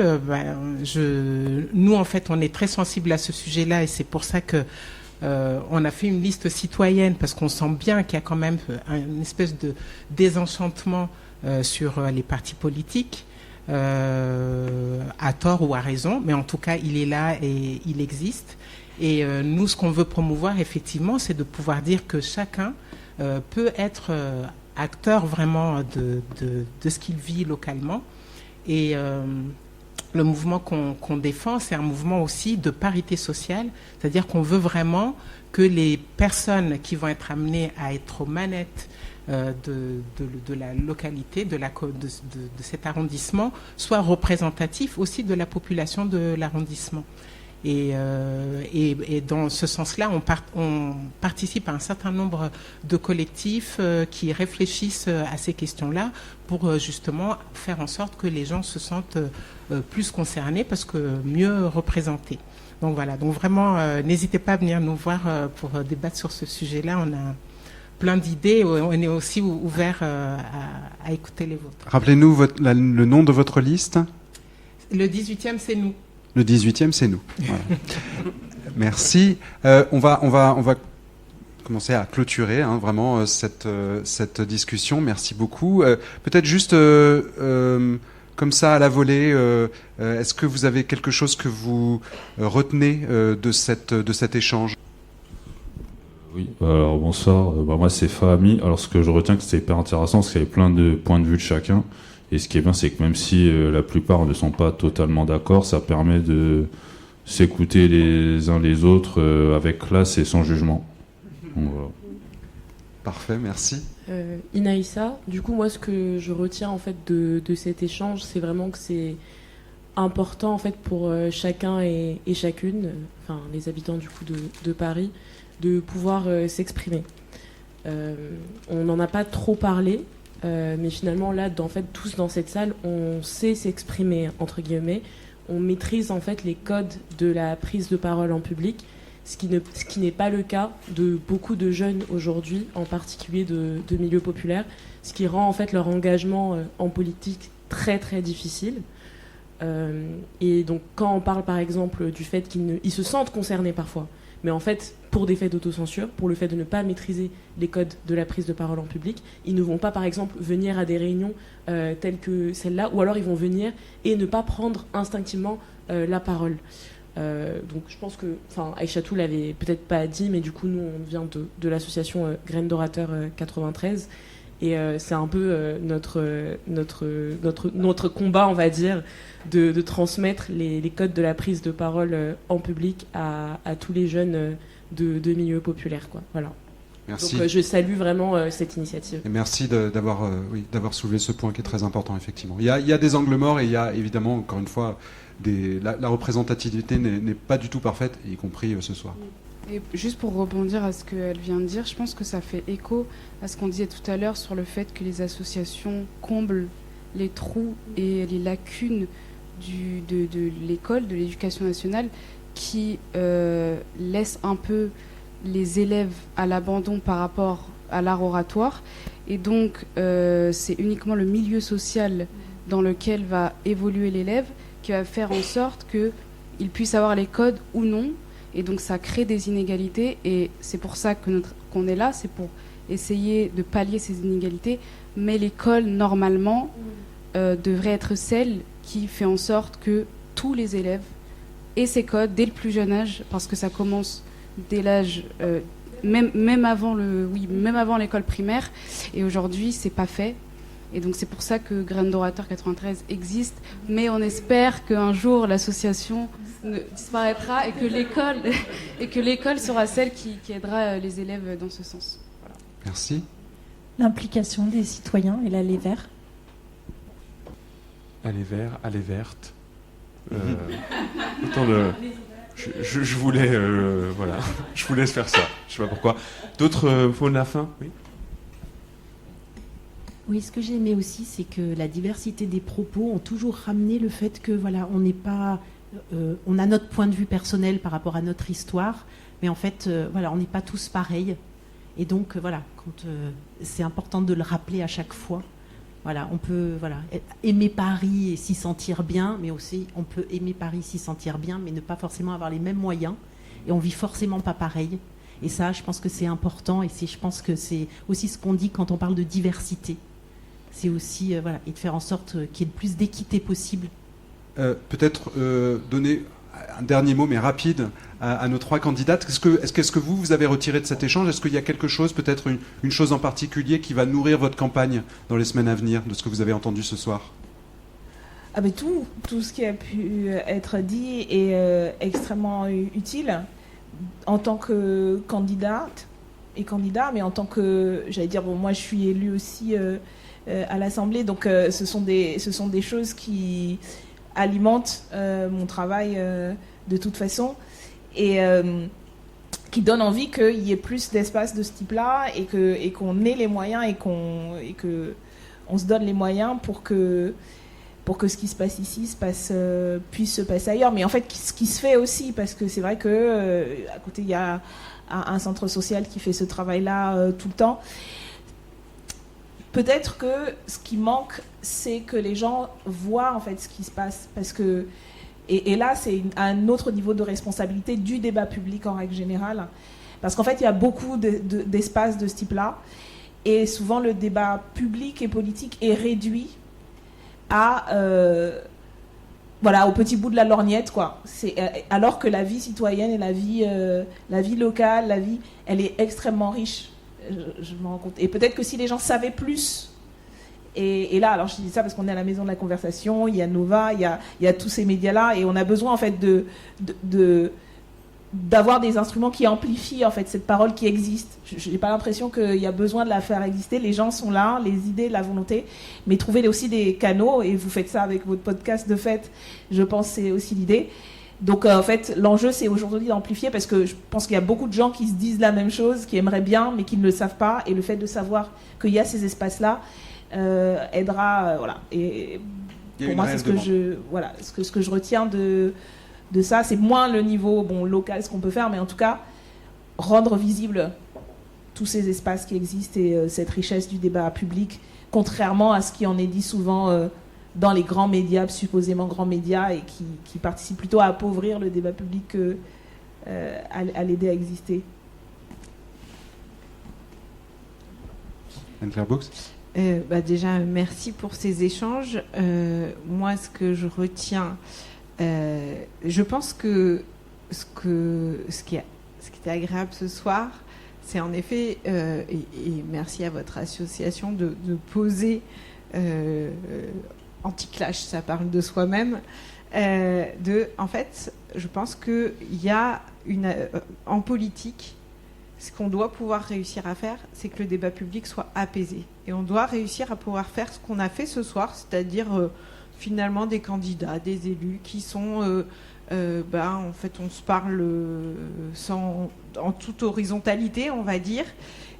nous, en fait, on est très sensibles à ce sujet-là, et c'est pour ça que on a fait une liste citoyenne, parce qu'on sent bien qu'il y a quand même une espèce de désenchantement sur les partis politiques, à tort ou à raison, mais en tout cas, il est là et il existe. Et nous, ce qu'on veut promouvoir, effectivement, c'est de pouvoir dire que chacun peut être acteur vraiment de ce qu'il vit localement. Et le mouvement qu'on défend, c'est un mouvement aussi de parité sociale, c'est-à-dire qu'on veut vraiment que les personnes qui vont être amenées à être aux manettes de la localité, de cet arrondissement, soient représentatifs aussi de la population de l'arrondissement. Et dans ce sens-là, on participe à un certain nombre de collectifs qui réfléchissent à ces questions-là pour justement faire en sorte que les gens se sentent plus concernés parce que mieux représentés. Donc voilà, donc vraiment, n'hésitez pas à venir nous voir pour débattre sur ce sujet-là. On a plein d'idées, on est aussi ouvert à écouter les vôtres. Rappelez-nous le nom de votre liste. Le 18e, c'est nous. Le 18e, c'est nous. Voilà. Merci. On va commencer à clôturer vraiment cette discussion. Merci beaucoup. Peut-être juste comme ça à la volée, est-ce que vous avez quelque chose que vous retenez de cet échange ? Oui, alors bonsoir. Moi, c'est Fahmi. Alors, ce que je retiens, que c'était hyper intéressant, c'est qu'il y avait plein de points de vue de chacun. Et ce qui est bien, c'est que même si la plupart ne sont pas totalement d'accord, ça permet de s'écouter les uns les autres avec classe et sans jugement. Donc, voilà. Parfait, merci. Inaïssa, du coup, moi, ce que je retiens en fait de cet échange, c'est vraiment que c'est important en fait pour chacun et chacune, enfin les habitants du coup de Paris, de pouvoir s'exprimer. On n'en a pas trop parlé. Mais finalement là, en fait, tous dans cette salle, on sait s'exprimer entre guillemets, on maîtrise en fait les codes de la prise de parole en public, ce qui n'est pas le cas de beaucoup de jeunes aujourd'hui, en particulier de milieux populaires, ce qui rend en fait leur engagement en politique très très difficile. Et donc quand on parle par exemple du fait qu'ils se sentent concernés parfois, mais en fait, pour des faits d'autocensure, pour le fait de ne pas maîtriser les codes de la prise de parole en public, ils ne vont pas, par exemple, venir à des réunions telles que celle-là, ou alors ils vont venir et ne pas prendre instinctivement la parole. Donc je pense que, Aïchatou l'avait peut-être pas dit, mais du coup, nous, on vient de l'association Graines d'Orateurs 93, et c'est un peu notre combat, on va dire, de transmettre les codes de la prise de parole en public à tous les jeunes de milieux populaires, quoi. Voilà. Merci. Donc je salue vraiment cette initiative. Et merci d'avoir soulevé ce point qui est très important, effectivement. Il y a des angles morts et il y a évidemment, encore une fois, la représentativité n'est pas du tout parfaite, y compris ce soir. Et juste pour rebondir à ce qu'elle vient de dire, je pense que ça fait écho à ce qu'on disait tout à l'heure sur le fait que les associations comblent les trous et les lacunes de l'école, de l'éducation nationale, qui laissent un peu les élèves à l'abandon par rapport à l'art oratoire. Et donc, c'est uniquement le milieu social dans lequel va évoluer l'élève qui va faire en sorte qu'il puisse avoir les codes ou non. Et donc, ça crée des inégalités. Et c'est pour ça qu'on est là, c'est pour essayer de pallier ces inégalités. Mais l'école, normalement, devrait être celle qui fait en sorte que tous les élèves aient ces codes dès le plus jeune âge, parce que ça commence dès l'âge, même avant l'école primaire. Et aujourd'hui, c'est pas fait. Et donc c'est pour ça que Graines d'Orateurs 93 existe. Mais on espère qu'un jour l'association disparaîtra et que l'école sera celle qui aidera les élèves dans ce sens. Voilà. Merci. L'implication des citoyens et l'allée verte. Allez vert, allez verte. Je voulais, voilà, je vous laisse faire ça. Je sais pas pourquoi. D'autres mots de la fin? Oui. Oui, ce que j'ai aimé aussi, c'est que la diversité des propos ont toujours ramené le fait que voilà, on n'est pas, on a notre point de vue personnel par rapport à notre histoire, mais en fait, voilà, on n'est pas tous pareils. Et donc, voilà, c'est important de le rappeler à chaque fois. Voilà, on peut aimer Paris et s'y sentir bien, mais aussi on peut aimer Paris, s'y sentir bien, mais ne pas forcément avoir les mêmes moyens. Et on vit forcément pas pareil. Et ça, je pense que c'est important. Et je pense que c'est aussi ce qu'on dit quand on parle de diversité. C'est aussi et de faire en sorte qu'il y ait le plus d'équité possible. Peut-être donner un dernier mot, mais rapide, à nos 3 candidates. Qu'est-ce que vous avez retiré de cet échange? Est-ce qu'il y a quelque chose, peut-être une chose en particulier qui va nourrir votre campagne dans les semaines à venir, de ce que vous avez entendu ce soir? Ah ben tout ce qui a pu être dit est extrêmement utile en tant que candidate et candidat, mais en tant que, j'allais dire, bon, moi je suis élue aussi à l'Assemblée, donc ce sont des choses qui alimentent mon travail de toute façon, et qui donnent envie qu'il y ait plus d'espace de ce type-là, et qu'on ait les moyens, et que on se donne les moyens pour que ce qui se passe ici puisse se passer ailleurs. Mais en fait, ce qui se fait aussi, parce que c'est vrai que à côté, il y a un centre social qui fait ce travail-là tout le temps. Peut-être que ce qui manque, c'est que les gens voient en fait ce qui se passe, parce que et là, c'est un autre niveau de responsabilité du débat public en règle générale, parce qu'en fait, il y a beaucoup d'espaces de ce type-là, et souvent le débat public et politique est réduit à au petit bout de la lorgnette, quoi. Alors que la vie citoyenne et la vie locale, elle est extrêmement riche. Je me rends compte. Et peut-être que si les gens savaient plus, et là, alors je dis ça parce qu'on est à la maison de la conversation, il y a Nova, il y a tous ces médias-là, et on a besoin en fait d'avoir des instruments qui amplifient en fait cette parole qui existe. Je n'ai pas l'impression qu'il y a besoin de la faire exister. Les gens sont là, les idées, la volonté, mais trouver aussi des canaux, et vous faites ça avec votre podcast de fait, je pense que c'est aussi l'idée. Donc en fait, l'enjeu, c'est aujourd'hui d'amplifier, parce que je pense qu'il y a beaucoup de gens qui se disent la même chose, qui aimeraient bien, mais qui ne le savent pas, et le fait de savoir qu'il y a ces espaces-là aidera, voilà. Et pour moi, c'est ce que je retiens de ça. C'est moins le niveau local, ce qu'on peut faire, mais en tout cas, rendre visible tous ces espaces qui existent et cette richesse du débat public, contrairement à ce qui en est dit souvent dans les grands médias, supposément grands médias, et qui participent plutôt à appauvrir le débat public qu'à l'aider à exister. Anne-Claire Boux. Déjà, merci pour ces échanges. Moi, ce que je retiens, je pense que ce qui était agréable ce soir, c'est en effet, et merci à votre association de poser Anti-Clash, ça parle de soi-même, en fait, je pense qu'il y a en politique, ce qu'on doit pouvoir réussir à faire, c'est que le débat public soit apaisé. Et on doit réussir à pouvoir faire ce qu'on a fait ce soir, c'est-à-dire finalement des candidats, des élus qui sont... en fait, on se parle en toute horizontalité, on va dire.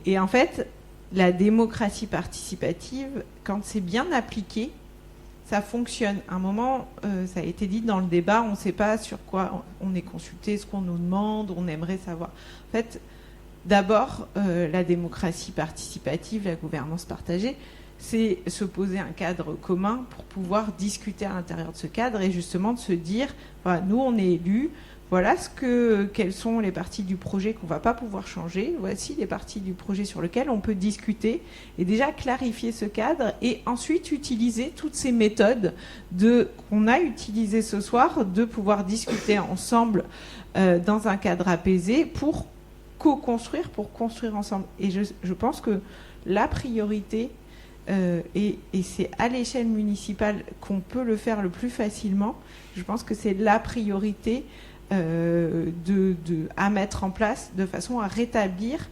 Et en fait, la démocratie participative, quand c'est bien appliqué, ça fonctionne. À un moment, ça a été dit dans le débat, on ne sait pas sur quoi on est consulté, ce qu'on nous demande, on aimerait savoir. En fait, d'abord, la démocratie participative, la gouvernance partagée, c'est se poser un cadre commun pour pouvoir discuter à l'intérieur de ce cadre et justement de se dire, voilà, nous on est élus, voilà quelles sont les parties du projet qu'on ne va pas pouvoir changer, voici les parties du projet sur lesquelles on peut discuter, et déjà clarifier ce cadre, et ensuite utiliser toutes ces méthodes qu'on a utilisées ce soir, de pouvoir discuter ensemble dans un cadre apaisé pour co-construire, pour construire ensemble. Et je pense que la priorité, et c'est à l'échelle municipale qu'on peut le faire le plus facilement, je pense que c'est la priorité à mettre en place de façon à rétablir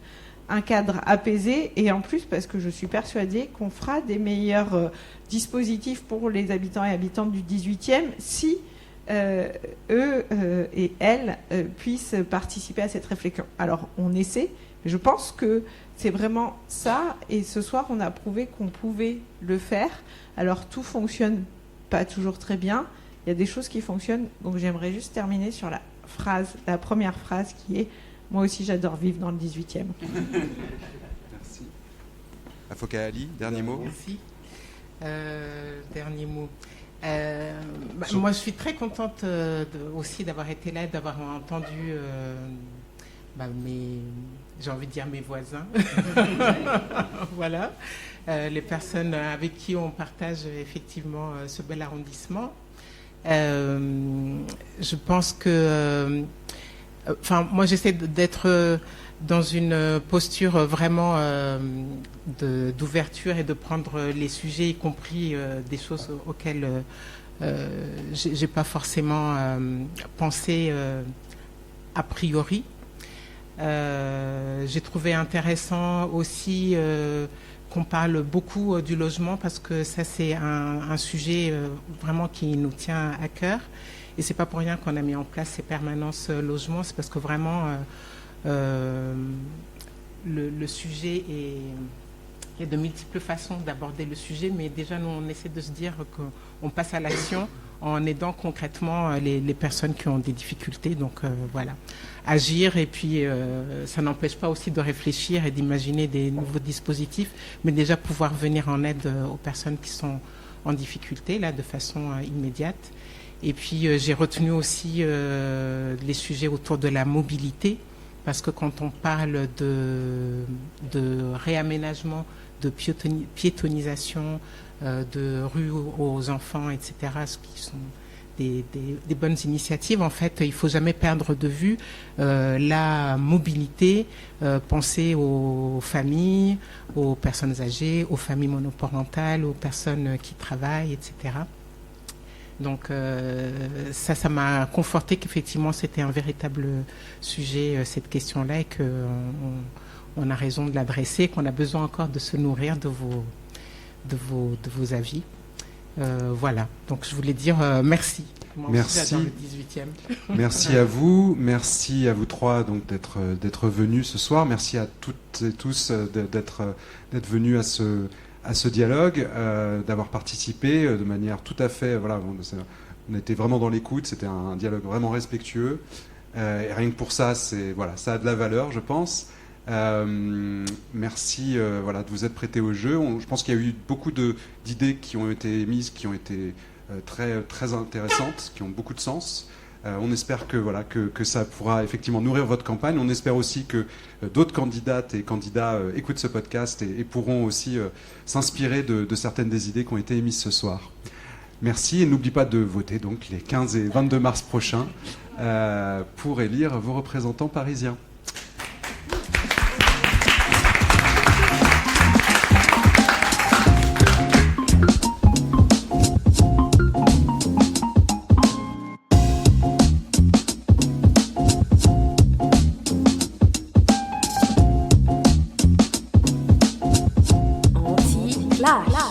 un cadre apaisé, et en plus parce que je suis persuadée qu'on fera des meilleurs dispositifs pour les habitants et habitantes du 18e si eux et elles puissent participer à cette réflexion. Alors on essaie, mais je pense que c'est vraiment ça, et ce soir on a prouvé qu'on pouvait le faire. Alors tout fonctionne pas toujours très bien, il y a des choses qui fonctionnent, donc j'aimerais juste terminer sur la première phrase qui est « Moi aussi j'adore vivre dans le 18e ». Merci. Afoka Ali, dernier mot. Merci. Dernier mot. Moi je suis très contente aussi d'avoir été là, d'avoir entendu j'ai envie de dire mes voisins, voilà, les personnes avec qui on partage effectivement ce bel arrondissement. Je pense que... moi, j'essaie d'être dans une posture vraiment d'ouverture et de prendre les sujets, y compris des choses auxquelles j'ai pas forcément pensé a priori. J'ai trouvé intéressant aussi qu'on parle beaucoup du logement, parce que ça, c'est un sujet vraiment qui nous tient à cœur. Et c'est pas pour rien qu'on a mis en place ces permanences logement, c'est parce que vraiment le sujet est... Il y a de multiples façons d'aborder le sujet, mais déjà, nous, on essaie de se dire qu'on passe à l'action en aidant concrètement les personnes qui ont des difficultés. Donc, voilà, agir. Et puis, ça n'empêche pas aussi de réfléchir et d'imaginer des nouveaux dispositifs, mais déjà pouvoir venir en aide aux personnes qui sont en difficulté, là, de façon immédiate. Et puis, j'ai retenu aussi les sujets autour de la mobilité, parce que quand on parle de réaménagement, de piétonisation, de rues aux enfants, etc., ce qui sont des bonnes initiatives, en fait, il ne faut jamais perdre de vue la mobilité, penser aux familles, aux personnes âgées, aux familles monoparentales, aux personnes qui travaillent, etc. Donc ça m'a conforté qu'effectivement c'était un véritable sujet, cette question-là, et qu'on a raison de l'adresser, qu'on a besoin encore de se nourrir de vos avis. Voilà, donc je voulais dire merci. Moi merci. Aussi, dans le 18e. Merci à vous trois donc d'être venus ce soir. Merci à toutes et tous d'être venus à ce dialogue, d'avoir participé de manière tout à fait... Voilà, on était vraiment dans l'écoute, c'était un dialogue vraiment respectueux. Et rien que pour ça, ça a de la valeur, je pense. Merci de vous être prêtés au jeu. Je pense qu'il y a eu beaucoup d'idées qui ont été émises, qui ont été très, très intéressantes, qui ont beaucoup de sens. On espère que ça pourra effectivement nourrir votre campagne. On espère aussi que d'autres candidates et candidats écoutent ce podcast et pourront aussi s'inspirer de certaines des idées qui ont été émises ce soir. Merci, et n'oubliez pas de voter donc les 15 et 22 mars prochains pour élire vos représentants parisiens. Anti-Clash.